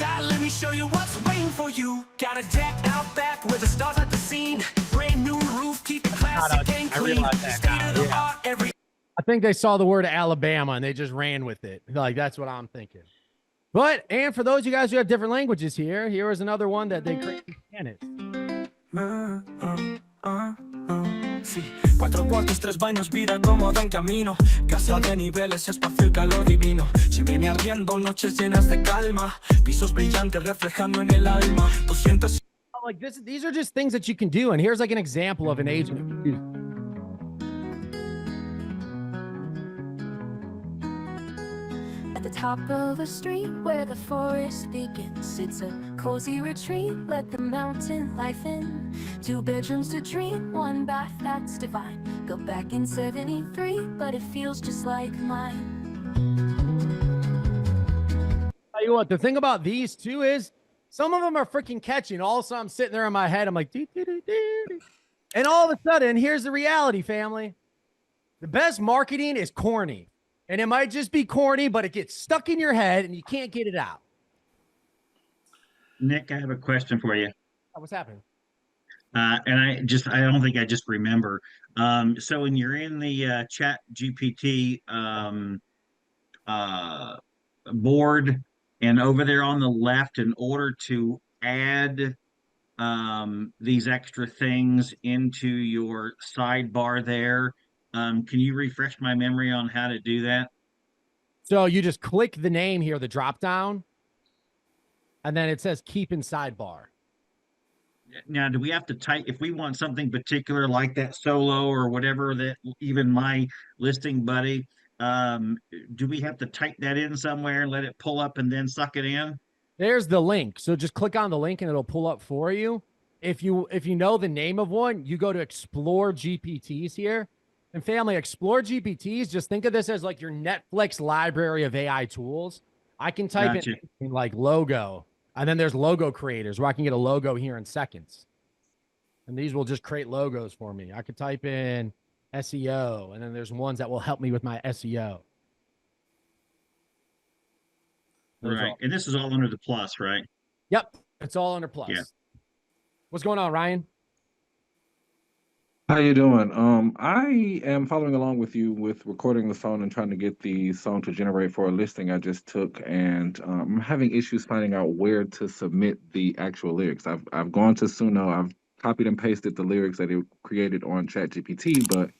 outside, let me show you what's waiting for you. Got a deck out back where the stars at the scene. Brand new roof, keep it classic and I clean. realize that State now, of the yeah. art, every I think they saw the word Alabama and they just ran with it. Like, that's what I'm thinking. But, and for those of you guys who have different languages here is another one that they created in Spanish. Sí, 4 cuartos, 3 baños, vida cómoda en camino. Casa de niveles, espacio y calor divino. Si viene ardiendo, noches llenas de calma. Pisos brillantes reflejando en el alma. 200. Like these are just things that you can do. And here's like an example of an agent. At the top of a street where the forest begins, it's a cozy retreat, let the mountain life in. 2 bedrooms to dream, 1 bath, that's divine. Go back in 73, but it feels just like mine. Tell you what, the thing about these two is some of them are freaking catchy. All of a sudden I'm sitting there in my head, I'm like, doo, doo, doo, doo, doo. And all of a sudden, here's the reality, family. The best marketing is corny. And it might just be corny, but it gets stuck in your head and you can't get it out. Nick, I have a question for you. Oh, what's happening? And I don't think I just remember. So when you're in the chat GPT board, and over there on the left, in order to add these extra things into your sidebar there, can you refresh my memory on how to do that? So you just click the name here, the drop down, and then it says keep in sidebar. Now, do we have to type if we want something particular like that solo or whatever, that even my listing buddy, do we have to type that in somewhere and let it pull up and then suck it in? There's the link. So just click on the link and it'll pull up for you. If you know the name of one, you go to explore GPTs here. And family, explore GPTs, just think of this as like your Netflix library of AI tools. I can type Gotcha. in like logo, and then there's logo creators where I can get a logo here in seconds. And these will just create logos for me. I could type in SEO, and then there's ones that will help me with my SEO. Right. And this is all under the plus, right? Yep. It's all under plus. Yeah. What's going on, Ryan? How you doing? I am following along with you with recording the song and trying to get the song to generate for a listing I just took, and I'm having issues finding out where to submit the actual lyrics. I've gone to Suno, I've copied and pasted the lyrics that it created on ChatGPT, but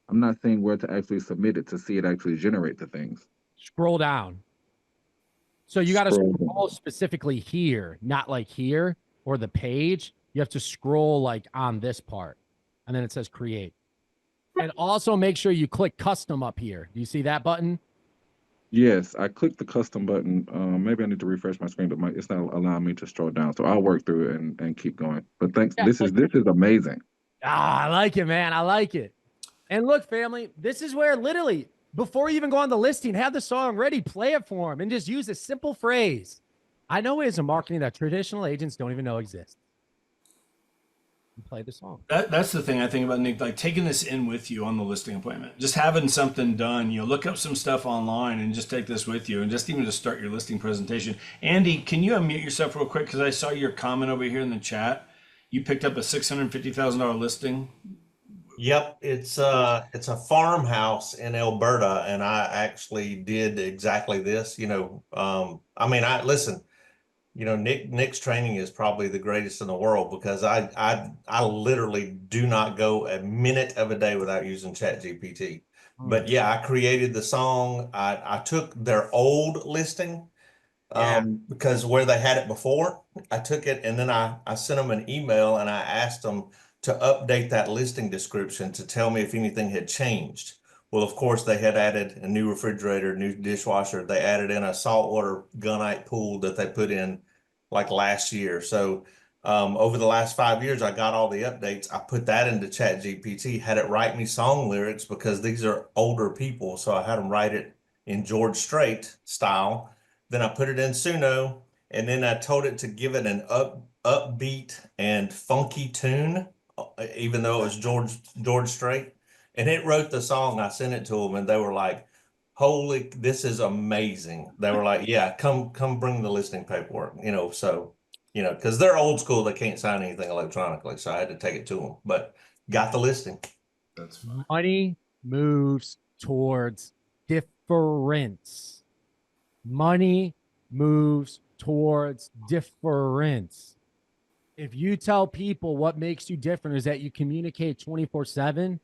I'm not seeing where to actually submit it to see it actually generate the things. Scroll down. So you got to Scroll scroll specifically here, not like here or the page. You have to scroll like on this part. And then it says create. And also make sure you click custom up here. Do you see that button? Yes, I clicked the custom button. Maybe I need to refresh my screen, but it's not allowing me to scroll down. So I'll work through it and keep going. But thanks. Yeah, This is amazing. Ah, I like it, man. I like it. And look, family, this is where literally before you even go on the listing, have the song ready, play it for them, and just use a simple phrase. I know ways of marketing that traditional agents don't even know exist. Play the song. That's the thing I think about, Nick, like taking this in with you on the listing appointment, just having something done, look up some stuff online and just take this with you, and just even to start your listing presentation. Andy, can you unmute yourself real quick? Because I saw your comment over here in the chat. You picked up a $650,000 listing. Yep, it's a farmhouse in Alberta, and I actually did exactly this. Listen. Nick's training is probably the greatest in the world, because I literally do not go a minute of a day without using ChatGPT. But yeah, I created the song. I took their old listing because where they had it before, I took it and then I sent them an email and I asked them to update that listing description to tell me if anything had changed. Well, of course, they had added a new refrigerator, new dishwasher. They added in a saltwater gunite pool that they put in like last year. So over the last 5 years, I got all the updates. I put that into ChatGPT, had it write me song lyrics because these are older people. So I had them write it in George Strait style. Then I put it in Suno, and then I told it to give it an upbeat and funky tune, even though it was George Strait. And it wrote the song. I sent it to them, and they were like, holy, this is amazing. They were like, yeah, come bring the listing paperwork, so, because they're old school, they can't sign anything electronically. So I had to take it to them, but got the listing. That's fine. Money moves towards difference. Money moves towards difference. If you tell people what makes you different is that you communicate 24/7,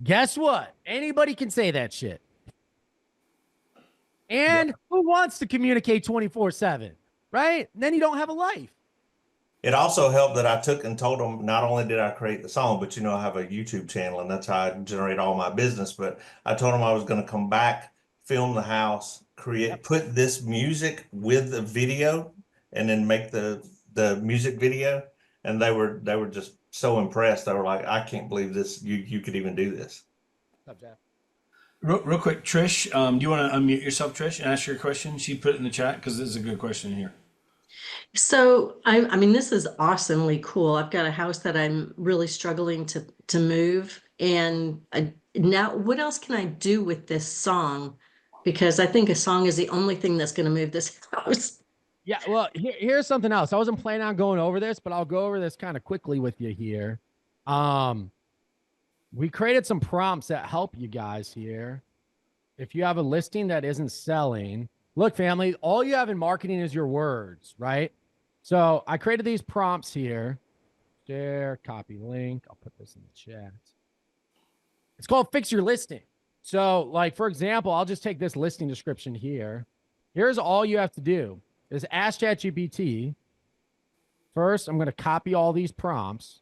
guess what? Anybody can say that shit. And who wants to communicate 24/7, right? And then you don't have a life. It also helped that I took and told them, not only did I create the song, but I have a YouTube channel and that's how I generate all my business. But I told them I was going to come back, film the house, put this music with the video, and then make the music video. And they were just so impressed. They were like, I can't believe this. You could even do this. What's up, Jeff? Real quick, Trish, do you want to unmute yourself, Trish, and ask your question? She put it in the chat because this is a good question here. So I mean, this is awesomely cool. I've got a house that I'm really struggling to move, and now what else can I do with this song? Because I think a song is the only thing that's going to move this house. Yeah, well, here's something else. I wasn't planning on going over this, but I'll go over this kind of quickly with you here. We created some prompts that help you guys here. If you have a listing that isn't selling, look, family, all you have in marketing is your words, right? So I created these prompts here. Share, copy link. I'll put this in the chat. It's called Fix Your Listing. So, like, for example, I'll just take this listing description here. Here's all you have to do is ask ChatGPT. First, I'm going to copy all these prompts.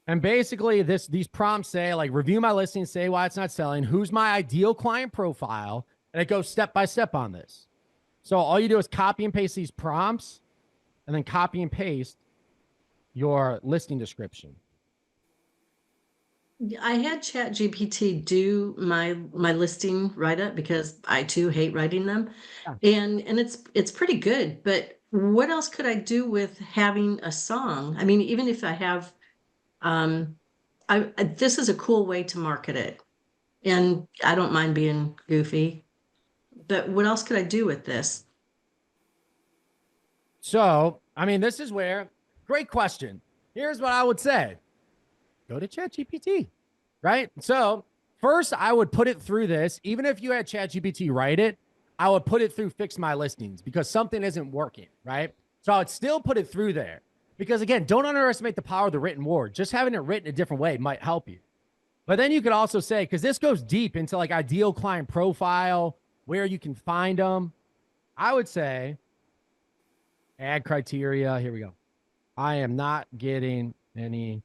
And basically, these prompts say, like, review my listing, say why it's not selling, who's my ideal client profile, and it goes step by step on this. So all you do is copy and paste these prompts, and then copy and paste your listing description. I had ChatGPT do my listing write-up because I too hate writing them. Yeah. And it's pretty good. But what else could I do with having a song? I mean, even if I have this is a cool way to market it, and I don't mind being goofy, but what else could I do with this? So, I mean, this is where, great question. Here's what I would say. Go to ChatGPT, right? So first I would put it through this. Even if you had ChatGPT write it, I would put it through Fix My Listings because something isn't working, right? So I would still put it through there. Because again, don't underestimate the power of the written word. Just having it written a different way might help you. But then you could also say, because this goes deep into like ideal client profile, where you can find them. I would say, add criteria. Here we go. I am not getting any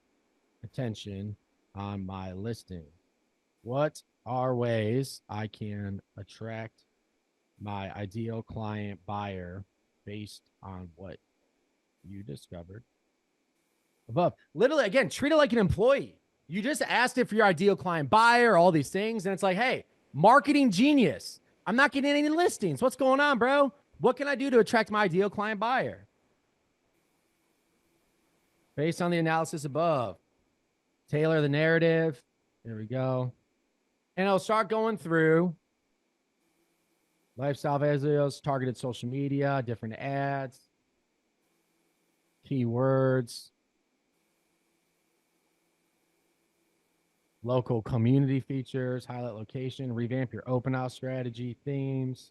attention on my listing. What are ways I can attract my ideal client buyer based on what you discovered above? Literally, again, treat it like an employee. You just asked it for your ideal client buyer, all these things, and it's like, hey, marketing genius, I'm not getting any listings. What's going on, bro? What can I do to attract my ideal client buyer? Based on the analysis above, tailor the narrative. There we go. And I'll start going through lifestyle videos, targeted social media, different ads, keywords, local community features, highlight location, revamp your open house strategy, themes.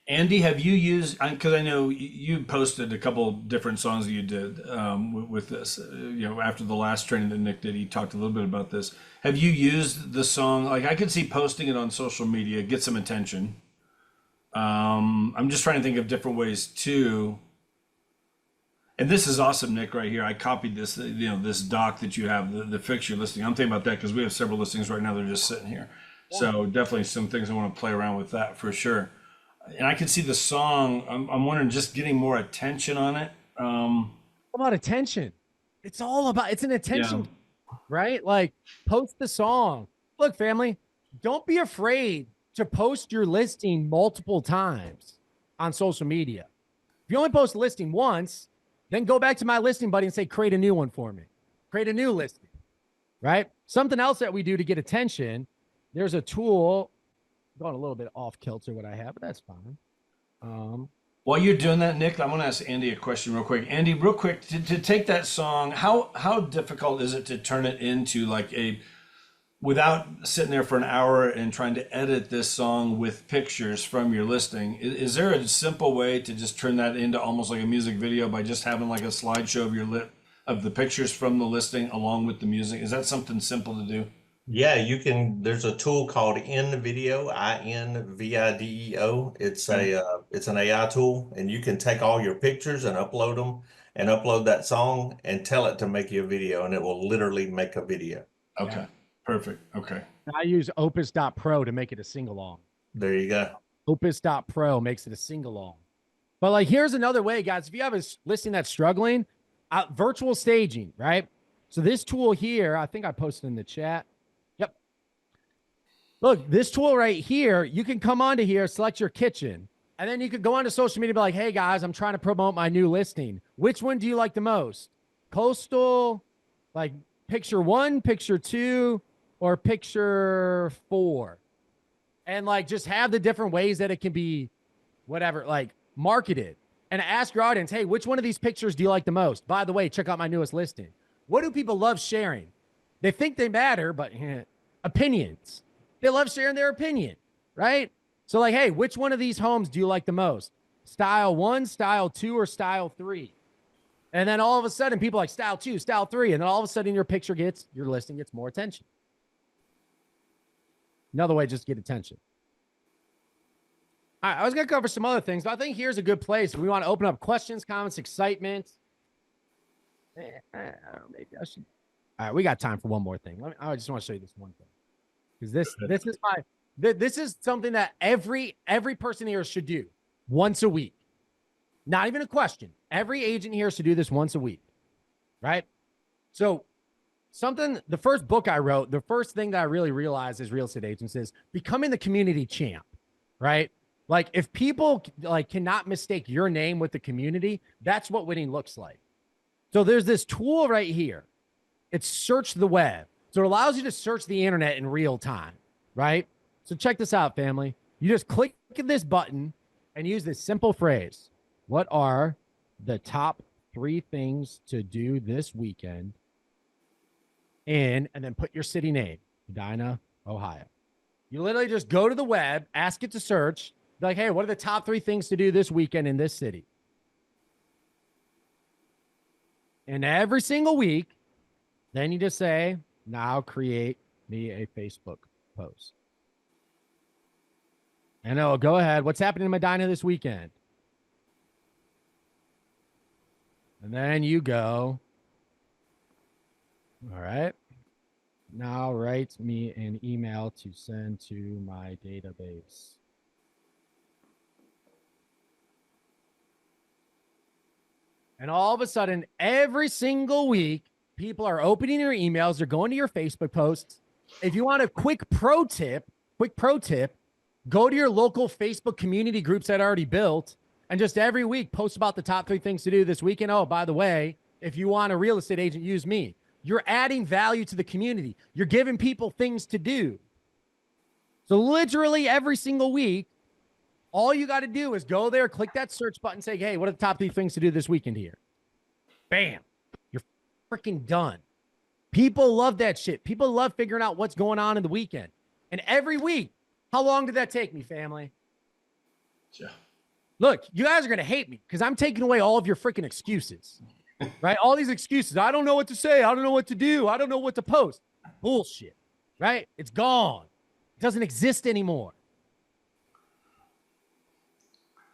Andy, have you used, because I know you posted a couple different songs that you did with this, after the last training that Nick did, he talked a little bit about this. Have you used the song? Like, I could see posting it on social media, get some attention. I'm just trying to think of different ways too. And this is awesome, Nick, right here. I copied this, this doc that you have, the fix your listing. I'm thinking about that because we have several listings right now that are just sitting here. Yeah. So definitely some things I want to play around with that for sure. And I can see the song. I'm wondering, just getting more attention on it. About attention. It's an attention, right? Like, post the song. Look, family, don't be afraid to post your listing multiple times on social media. If you only post a listing once, then go back to My Listing Buddy and say, create a new one for me. create a new listing, right? Something else that we do to get attention. There's a tool, going a little bit off kilter what I have, but that's fine. While you're doing that, Nick, I'm going to ask Andy a question real quick. Andy, real quick, to take that song, how difficult is it to turn it into like without sitting there for an hour and trying to edit this song with pictures from your listing? Is there a simple way to just turn that into almost like a music video by just having like a slideshow of the pictures from the listing along with the music? Is that something simple to do? Yeah, you can. There's a tool called InVideo, InVideo. It's an AI tool, and you can take all your pictures and upload them, and upload that song, and tell it to make you a video, and it will literally make a video. Okay, perfect. Okay. I use Opus.pro to make it a sing-along. There you go. Opus.pro makes it a sing-along. But like, here's another way, guys. If you have a listing that's struggling, virtual staging, right? So this tool here, I think I posted in the chat. Yep. Look, this tool right here, you can come onto here, select your kitchen, and then you could go onto social media and be like, hey guys, I'm trying to promote my new listing. Which one do you like the most? Coastal, like picture 1, picture 2, or picture 4? And like, just have the different ways that it can be whatever, like marketed, and ask your audience, hey, which one of these pictures do you like the most? By the way, check out my newest listing. What do people love sharing? They think they matter, but opinions. They love sharing their opinion, right? So like, hey, which one of these homes do you like the most? Style 1, style 2, or style 3? And then all of a sudden people like style 2, style 3. And then all of a sudden your listing gets more attention. Another way just to get attention. All right, I was going to cover some other things, but I think here's a good place. We want to open up questions, comments, excitement. Maybe I should. All right, we got time for one more thing. I just want to show you this one thing, because this is something that every person here should do once a week. Not even a question. Every agent here should do this once a week, right? So the first book I wrote, the first thing that I really realized as real estate agents is becoming the community champ, right? Like, if people like cannot mistake your name with the community, that's what winning looks like. So there's this tool right here. It's search the web. So it allows you to search the internet in real time, right? So check this out, family. You just click this button and use this simple phrase. What are the top 3 things to do this weekend? And then put your city name, Medina, Ohio. You literally just go to the web, ask it to search, be like, hey, what are the top 3 things to do this weekend in this city? And every single week, then you just say, now create me a Facebook post. And it'll go ahead. What's happening in Medina this weekend? And then you go, all right, now write me an email to send to my database. And all of a sudden, every single week, people are opening your emails. They're going to your Facebook posts. If you want a quick pro tip, go to your local Facebook community groups that are already built, and just every week post about the top 3 things to do this weekend. Oh, by the way, if you want a real estate agent, use me. You're adding value to the community. You're giving people things to do. So literally every single week, all you got to do is go there, click that search button, say, hey, what are the top 3 things to do this weekend here? Bam. You're freaking done. People love that shit. People love figuring out what's going on in the weekend. And every week, how long did that take me, family? Yeah. Look, you guys are going to hate me because I'm taking away all of your freaking excuses, right? All these excuses. I don't know what to say. I don't know what to do. I don't know what to post. Bullshit, right? It's gone. It doesn't exist anymore.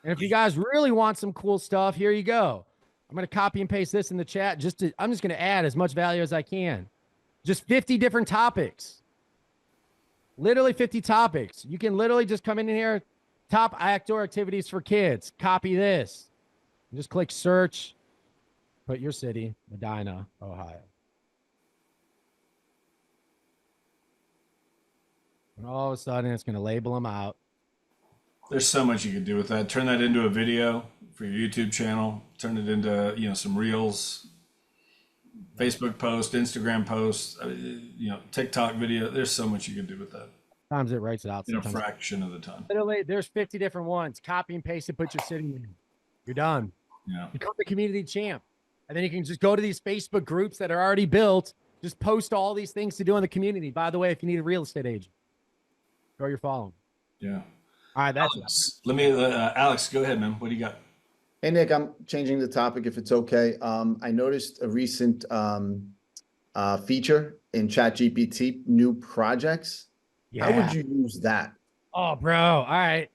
And if you guys really want some cool stuff, here you go. I'm going to copy and paste this in the chat. I'm just going to add as much value as I can. Just 50 different topics. Literally 50 topics. You can literally just come in here, top outdoor activities for kids. Copy this. Just click search. Put your city, Medina, Ohio. And all of a sudden, it's going to label them out. There's so much you could do with that. Turn that into a video for your YouTube channel. Turn it into, some reels. Facebook post, Instagram post, TikTok video. There's so much you can do with that Sometimes it writes it out. in a Sometimes fraction of the time. literally, there's 50 different ones. Copy and paste it, put your city name. You're done. Yeah. Become the community champ. And then you can just go to these Facebook groups that are already built. Just post all these things to do in the community. By the way, if you need a real estate agent, go your following. Yeah. All right, that's Alex, let me, Alex, go ahead, man. What do you got? Hey, Nick, I'm changing the topic if it's okay. I noticed a recent feature in ChatGPT, new projects. Yeah. How would you use that? Oh, bro. All right.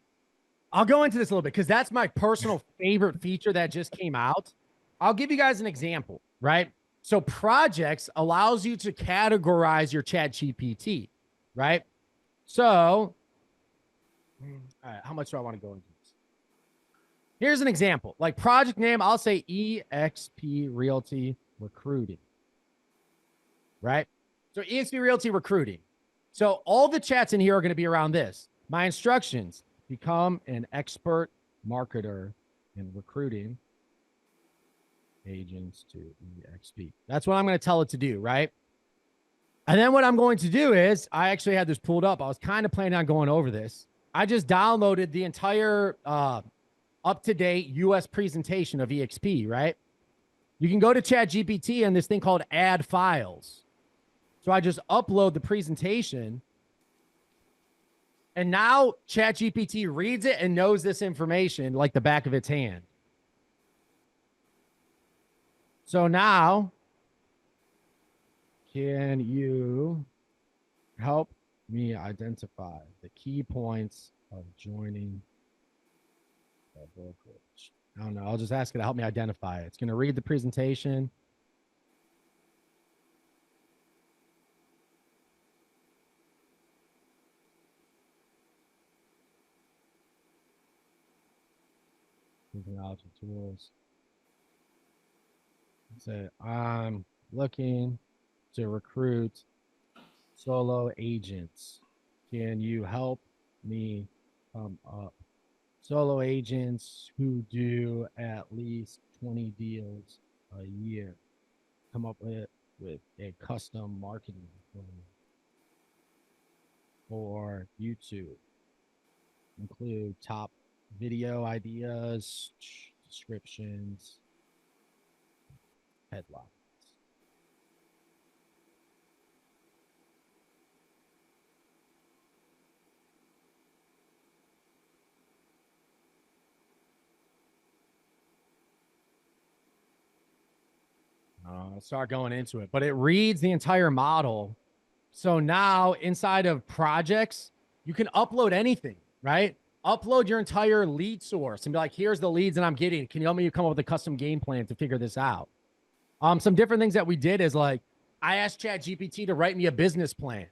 I'll go into this a little bit because that's my personal favorite feature that just came out. I'll give you guys an example, right? So projects allows you to categorize your ChatGPT, right? So, all right, how much do I want to go into this? Here's an example. Like project name, I'll say EXP Realty Recruiting, right? So EXP Realty Recruiting. So all the chats in here are going to be around this. My instructions: become an expert marketer in recruiting agents to EXP. That's what I'm going to tell it to do, right? And then what I'm going to do is, I actually had this pulled up. I was kind of planning on going over this. I just downloaded the entire up-to-date US presentation of EXP, right? You can go to ChatGPT and this thing called add files. So I just upload the presentation. And now ChatGPT reads it and knows this information like the back of its hand. So now, can you help me identify the key points of joining the brokerage? I don't know. I'll just ask it to help me identify it. It's going to read the presentation. Technology tools. Say, I'm looking to recruit solo agents. Can you help me come up? Solo agents who do at least 20 deals a year. Come up with a custom marketing plan for YouTube. Include top video ideas, descriptions, headlines. Start going into it, but it reads the entire model. So now inside of projects, you can upload anything, right? Upload your entire lead source and be like, here's the leads that I'm getting. Can you help me come up with a custom game plan to figure this out? Some different things that we did is like, I asked ChatGPT to write me a business plan,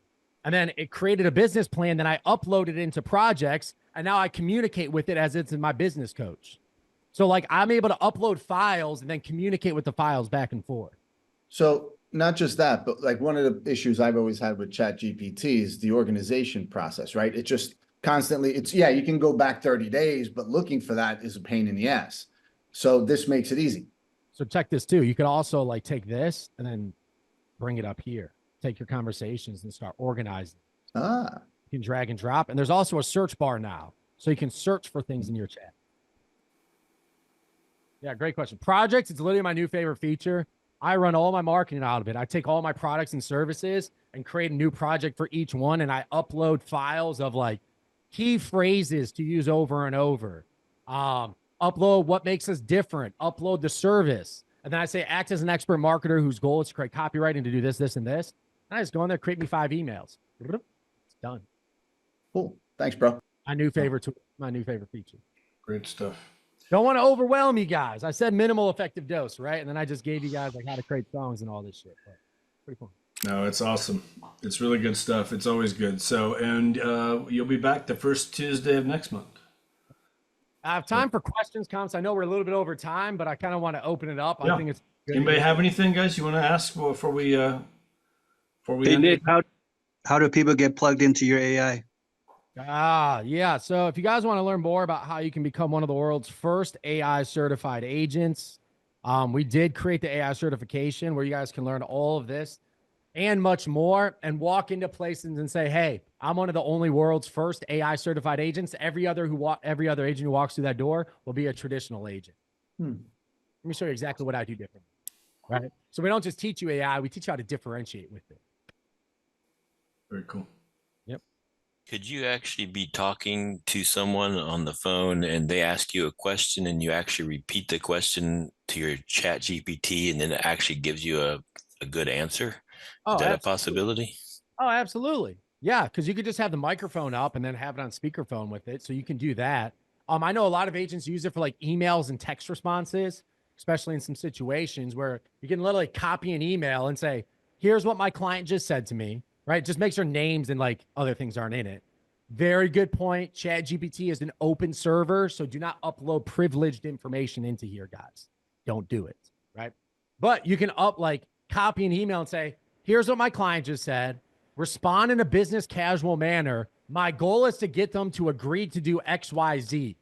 and then it created a business plan. Then I uploaded it into projects, and now I communicate with it as it's in my business coach. So like I'm able to upload files and then communicate with the files back and forth. So not just that, but like one of the issues I've always had with ChatGPT is the organization process, right? It just constantly, you can go back 30 days, but looking for that is a pain in the ass. So this makes it easy. So check this too. You could also like take this and then bring it up here. Take your conversations and start organizing. You can drag and drop. And there's also a search bar now. So you can search for things in your chat. Yeah, great question. Projects, it's literally my new favorite feature. I run all my marketing out of it. I take all my products and services and create a new project for each one. And I upload files of like key phrases to use over and over. Upload what makes us different. Upload the service. And then I say, act as an expert marketer whose goal is to create copywriting to do this, this, and this. And I just go in there, create me 5 emails. It's done. Cool. Thanks, bro. My new favorite tool, my new favorite feature. Great stuff. Don't want to overwhelm you guys. I said minimal effective dose, right? And then I just gave you guys like how to create songs and all this shit. But pretty cool. No, it's awesome. It's really good stuff. It's always good. So, and you'll be back the first Tuesday of next month. I have time for questions, comments. I know we're a little bit over time, but I kind of want to open it up. Yeah. I think it's good. Anybody have anything, guys, you want to ask before we Hey, end Nick, it? how do people get plugged into your AI? Yeah. So if you guys want to learn more about how you can become one of the world's first AI certified agents, We did create the AI certification where you guys can learn all of this and much more and walk into places and say, hey, I'm one of the only world's first AI certified agents. Every other agent who walks through that door will be a traditional agent. Let me show you exactly what I do different. Right. So we don't just teach you AI, we teach you how to differentiate with it. Very cool. Yep. Could you actually be talking to someone on the phone and they ask you a question and you actually repeat the question to your chat GPT and then it actually gives you a good answer? Is that a possibility? Oh, absolutely. Yeah, because you could just have the microphone up and then have it on speakerphone with it. So you can do that. I know a lot of agents use it for like emails and text responses, especially in some situations where you can literally copy an email and say, here's what my client just said to me, right? Just make sure names and like other things aren't in it. Very good point. ChatGPT is an open server, so do not upload privileged information into here, guys. Don't do it, right? But you can copy an email and say, here's what my client just said. Respond in a business casual manner. My goal is to get them to agree to do X, Y, Z.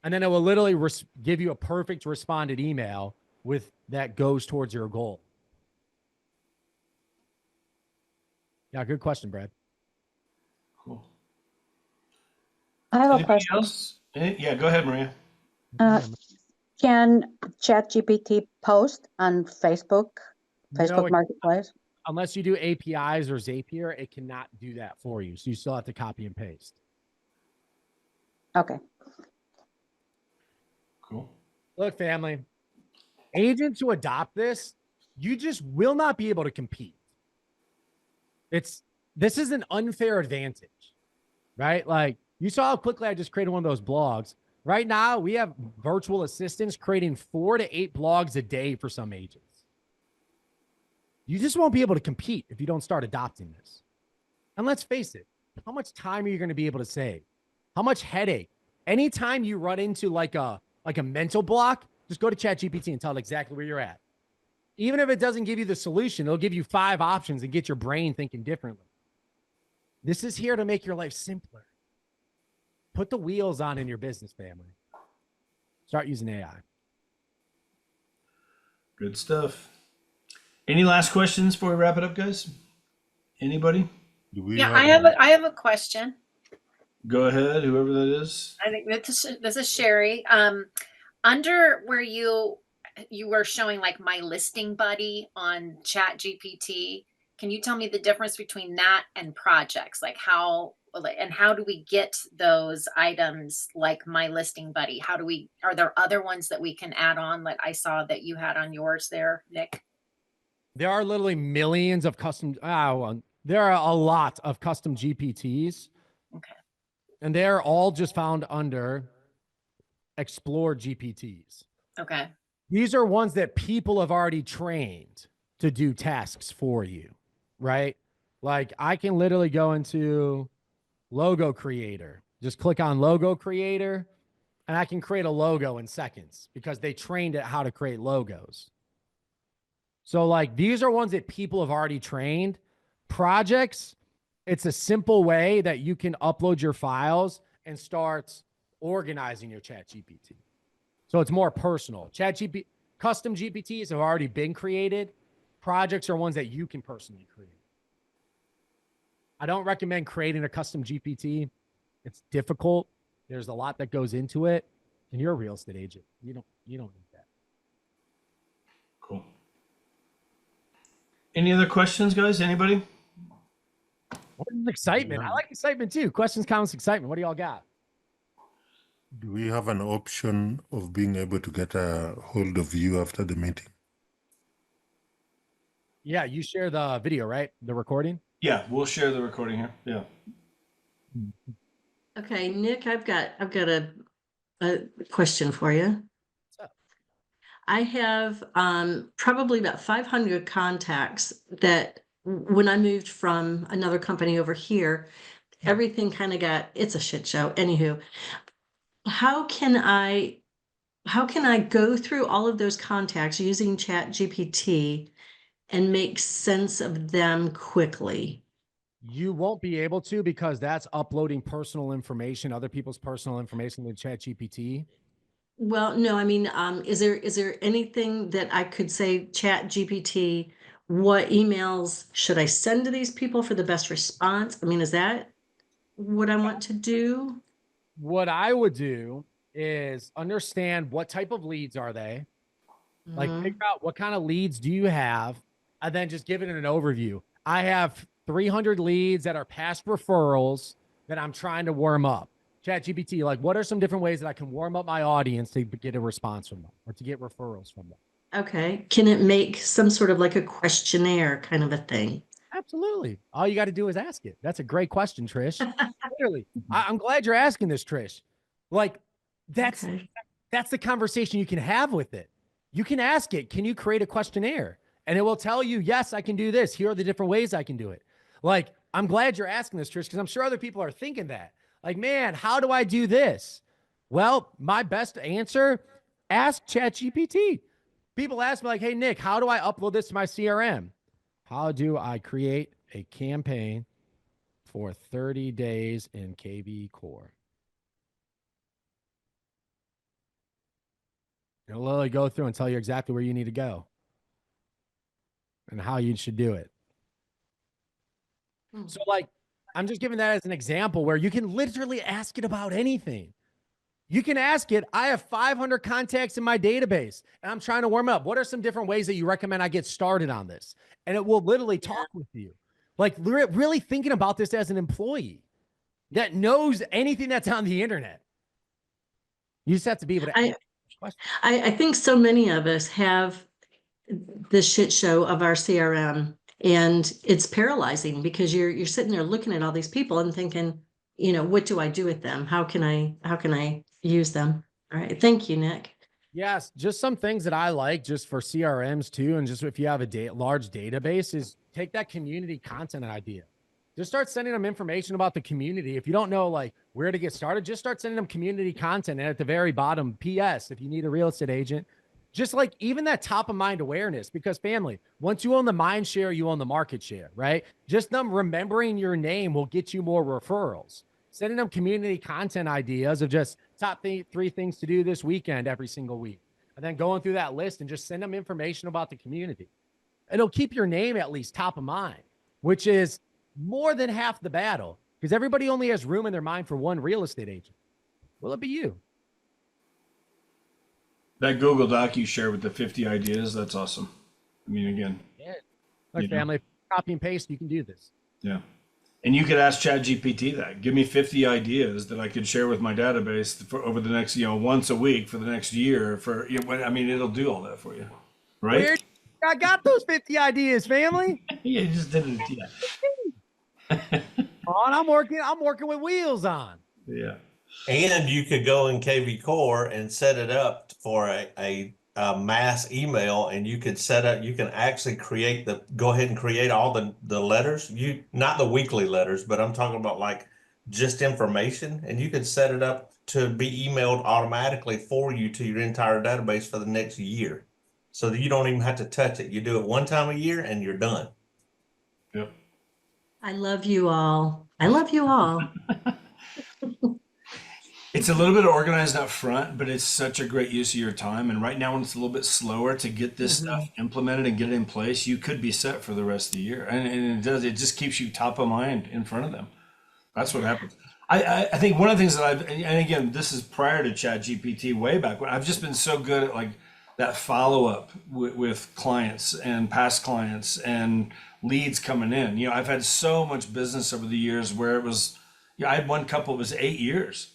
And then it will literally give you a perfect responded email with that goes towards your goal. Yeah, good question, Brad. Cool. I have a Anybody question. else? Yeah, go ahead, Maria. Can ChatGPT post on Facebook No, Marketplace? unless you do APIs or Zapier, it cannot do that for you. So you still have to copy and paste. Okay. Cool. Look, family, agents who adopt this, you just will not be able to compete. This is an unfair advantage, right? Like you saw how quickly I just created one of those blogs. Right now, we have virtual assistants creating 4 to 8 blogs a day for some agents. You just won't be able to compete if you don't start adopting this. And let's face it, how much time are you going to be able to save? How much headache? Anytime you run into like a mental block, just go to ChatGPT and tell it exactly where you're at. Even if it doesn't give you the solution, it'll give you 5 options and get your brain thinking differently. This is here to make your life simpler. Put the wheels on in your business, family. Start using AI. Good stuff. Any last questions before we wrap it up, guys? Anybody? Yeah, I have a question. Go ahead, whoever that is. I think this is Sherry. Under where you were showing like my listing buddy on Chat GPT, can you tell me the difference between that and projects? Like how do we get those items like my listing buddy? Are there other ones that we can add on that I saw that you had on yours there, Nick? There are literally millions of custom. There are a lot of custom GPTs. Okay. And they're all just found under Explore GPTs. Okay. These are ones that people have already trained to do tasks for you, right? Like I can literally go into logo creator, just click on logo creator, and I can create a logo in seconds because they trained it how to create logos. So like these are ones that people have already trained. Projects, it's a simple way that you can upload your files and start organizing your Chat GPT. So it's more personal. Custom GPTs have already been created. Projects are ones that you can personally create. I don't recommend creating a custom GPT. It's difficult. There's a lot that goes into it. And you're a real estate agent. You don't need that. Cool. Any other questions, guys? Anybody? What is excitement? I like excitement too. Questions, comments, excitement. What do y'all got? Do we have an option of being able to get a hold of you after the meeting? Yeah, you share the video, right? The recording? Yeah, we'll share the recording here. Yeah. Okay, Nick, I've got a question for you. What's up? I have probably about 500 contacts that when I moved from another company over here, everything kind of it's a shit show. Anywho, how can I go through all of those contacts using Chat GPT and make sense of them quickly? You won't be able to because that's uploading personal information, other people's personal information to Chat GPT. Well, no, I mean, is there anything that I could say, Chat GPT, what emails should I send to these people for the best response? I mean, is that what I want to do? What I would do is understand what type of leads are they, like Mhm. figure out what kind of leads do you have, and then just give it an overview. I have 300 leads that are past referrals that I'm trying to warm up. Chat GPT, like what are some different ways that I can warm up my audience to get a response from them or to get referrals from them? Okay. Can it make some sort of like a questionnaire kind of a thing? Absolutely. All you got to do is ask it. That's a great question, Trish. Literally. I'm glad you're asking this, Trish. Like that's Okay. that's the conversation you can have with it. You can ask it, can you create a questionnaire? And it will tell you, yes, I can do this. Here are the different ways I can do it. Like, I'm glad you're asking this, Trish, because I'm sure other people are thinking that. Like, man, how do I do this? Well, my best answer, ask ChatGPT. People ask me, like, hey, Nick, how do I upload this to my CRM? How do I create a campaign for 30 days in KV Core? It'll literally go through and tell you exactly where you need to go and how you should do it. So, like, I'm just giving that as an example where you can literally ask it about anything. You can ask it, I have 500 contacts in my database and I'm trying to warm up. What are some different ways that you recommend I get started on this? And it will literally talk with you. Like, really thinking about this as an employee that knows anything that's on the internet. You just have to be able to answer questions. I think so many of us have the shit show of our CRM, and it's paralyzing because you're sitting there looking at all these people and thinking, you know, what do I do with them? How can I use them? All right. Thank you, Nick. Yes, just some things that I like just for CRMs too, and just if you have a large database, is take that community content idea. Just start sending them information about the community. If you don't know like where to get started, just start sending them community content. And at the very bottom, PS, if you need a real estate agent, just like even that top of mind awareness, because family, once you own the mind share, you own the market share, right? Just them remembering your name will get you more referrals. Sending them community content ideas of just top three things to do this weekend every single week. And then going through that list and just send them information about the community. It'll keep your name at least top of mind, which is more than half the battle because everybody only has room in their mind for one real estate agent. Will it be you? That Google Doc you share with the 50 ideas, that's awesome. I mean, again. Yeah. Look, family, copy and paste, you can do this. Yeah. And you could ask ChatGPT that. Give me 50 ideas that I could share with my database for over the next, once a week for the next year. I mean, it'll do all that for you, right? I got those 50 ideas, family. Yeah, you just didn't. Yeah. I'm working with wheels on. Yeah. And you could go in KV Core and set it up for a mass email, and you could you can actually go ahead and create all the letters, not the weekly letters, but I'm talking about like just information, and you could set it up to be emailed automatically for you to your entire database for the next year. So that you don't even have to touch it. You do it one time a year and you're done. Yep. I love you all. I love you all. It's a little bit organized up front, but it's such a great use of your time. And right now, when it's a little bit slower to get this stuff implemented and get it in place, you could be set for the rest of the year. And it just keeps you top of mind in front of them. That's what happens. I think one of the things that and again, this is prior to ChatGPT way back when, I've just been so good at like that follow-up with clients and past clients and leads coming in. I've had so much business over the years where it was, I had one couple, it was 8 years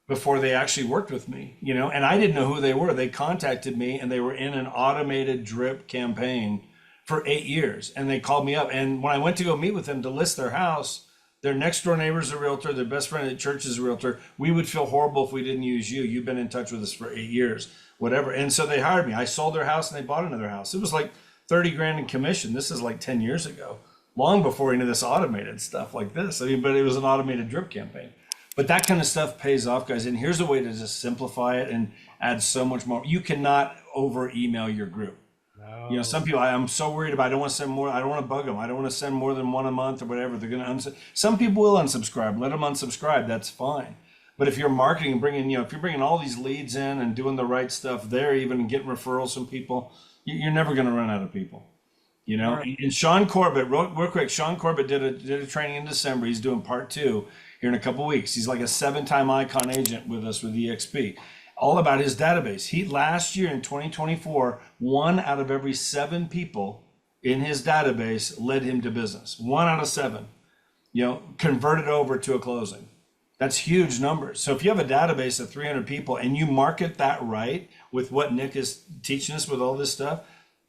before they actually worked with me, and I didn't know who they were. They contacted me and they were in an automated drip campaign for 8 years. And they called me up. And when I went to go meet with them to list their house, their next door neighbor's a realtor, their best friend at church is a realtor. We would feel horrible if we didn't use you. You've been in touch with us for 8 years, whatever. And so they hired me. I sold their house and they bought another house. It was like 30 grand in commission. This is like 10 years ago, long before any of this automated stuff like this. I mean, but it was an automated drip campaign. But that kind of stuff pays off, guys. And here's a way to just simplify it and add so much more. You cannot over email your group. No. Some people, I'm so worried about, I don't want to send more. I don't want to bug them. I don't want to send more than one a month or whatever. They're going to some people will unsubscribe. Let them unsubscribe. That's fine. But if you're marketing and bringing, if you're bringing all these leads in and doing the right stuff there, even getting referrals from people, you're never going to run out of people. And Sean Corbett, real quick, Sean Corbett did a training in December. He's doing part 2 here in a couple weeks. He's like a 7-time icon agent with us with EXP, all about his database. He last year in 2024, 1 out of every 7 people in his database led him to business. 1 out of 7, converted over to a closing. That's huge numbers. So if you have a database of 300 people and you market that right with what Nick is teaching us with all this stuff,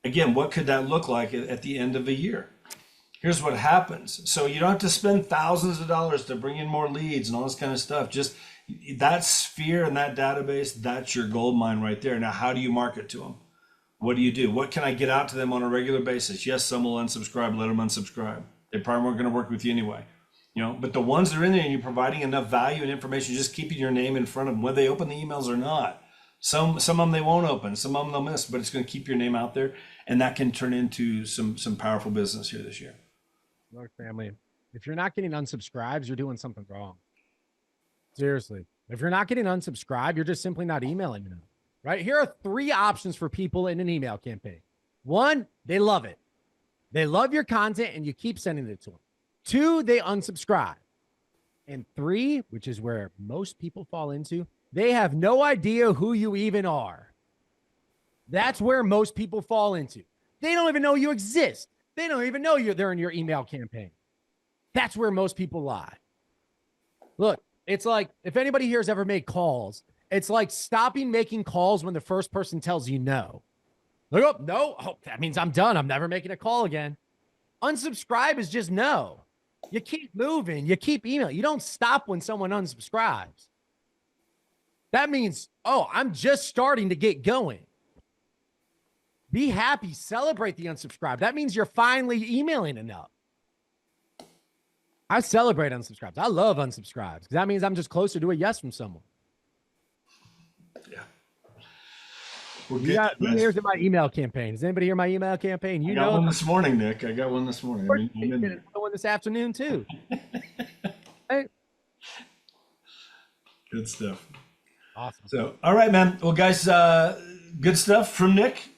again, what could that look like at the end of a year? Here's what happens. So you don't have to spend thousands of dollars to bring in more leads and all this kind of stuff. Just that sphere and that database, that's your gold mine right there. Now, how do you market to them? What do you do? What can I get out to them on a regular basis? Yes, some will unsubscribe, let them unsubscribe. They probably weren't going to work with you anyway. But the ones that are in there and you're providing enough value and information, just keeping your name in front of them, whether they open the emails or not. Some of them they won't open, some of them they'll miss, but it's going to keep your name out there, and that can turn into some powerful business here this year. Look, family, if you're not getting unsubscribes, you're doing something wrong. Seriously. If you're not getting unsubscribed, you're just simply not emailing enough, right? Here are 3 options for people in an email campaign. 1, they love it. They love your content and you keep sending it to them. 2, they unsubscribe. And 3, which is where most people fall into, they have no idea who you even are. That's where most people fall into. They don't even know you exist. They don't even know they're in your email campaign. That's where most people lie. Look, it's like, if anybody here has ever made calls, it's like stopping making calls when the first person tells you no. Look, oh, no, that means I'm done. I'm never making a call again. Unsubscribe is just no. You keep moving. You keep emailing. You don't stop when someone unsubscribes. That means, I'm just starting to get going. Be happy. Celebrate the unsubscribe. That means you're finally emailing enough. I celebrate unsubscribes. I love unsubscribes because that means I'm just closer to a yes from someone. Yeah. Who here's my email campaign? Does anybody hear my email campaign? I got one this morning, Nick. I got one this morning. I'm in one this afternoon too. Hey. Good stuff. Awesome. So, all right, man. Well, guys, good stuff from Nick.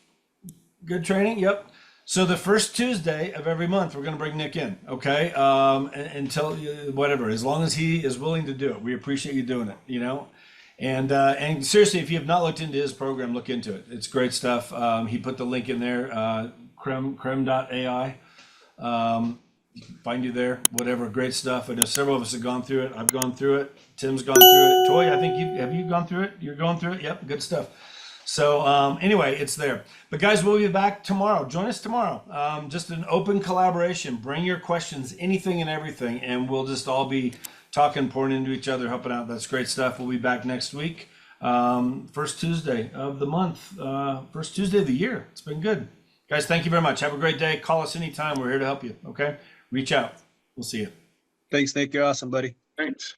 Good training. Yep. So the first Tuesday of every month, we're going to bring Nick in. Okay. Until whatever, as long as he is willing to do it, we appreciate you doing it. And seriously, if you have not looked into his program, look into it. It's great stuff. He put the link in there, Krem.ai. Find you there, whatever, great stuff. I know several of us have gone through it. I've gone through it. Tim's gone through it. Toy, I think have you gone through it? You're going through it? Yep, good stuff. So anyway, it's there. But guys, we'll be back tomorrow. Join us tomorrow. Just an open collaboration. Bring your questions, anything and everything, and we'll just all be talking, pouring into each other, helping out. That's great stuff. We'll be back next week. First Tuesday of the month. First Tuesday of the year. It's been good. Guys, thank you very much. Have a great day. Call us anytime. We're here to help you. Okay? Reach out. We'll see you. Thanks, Nick. You're awesome, buddy. Thanks.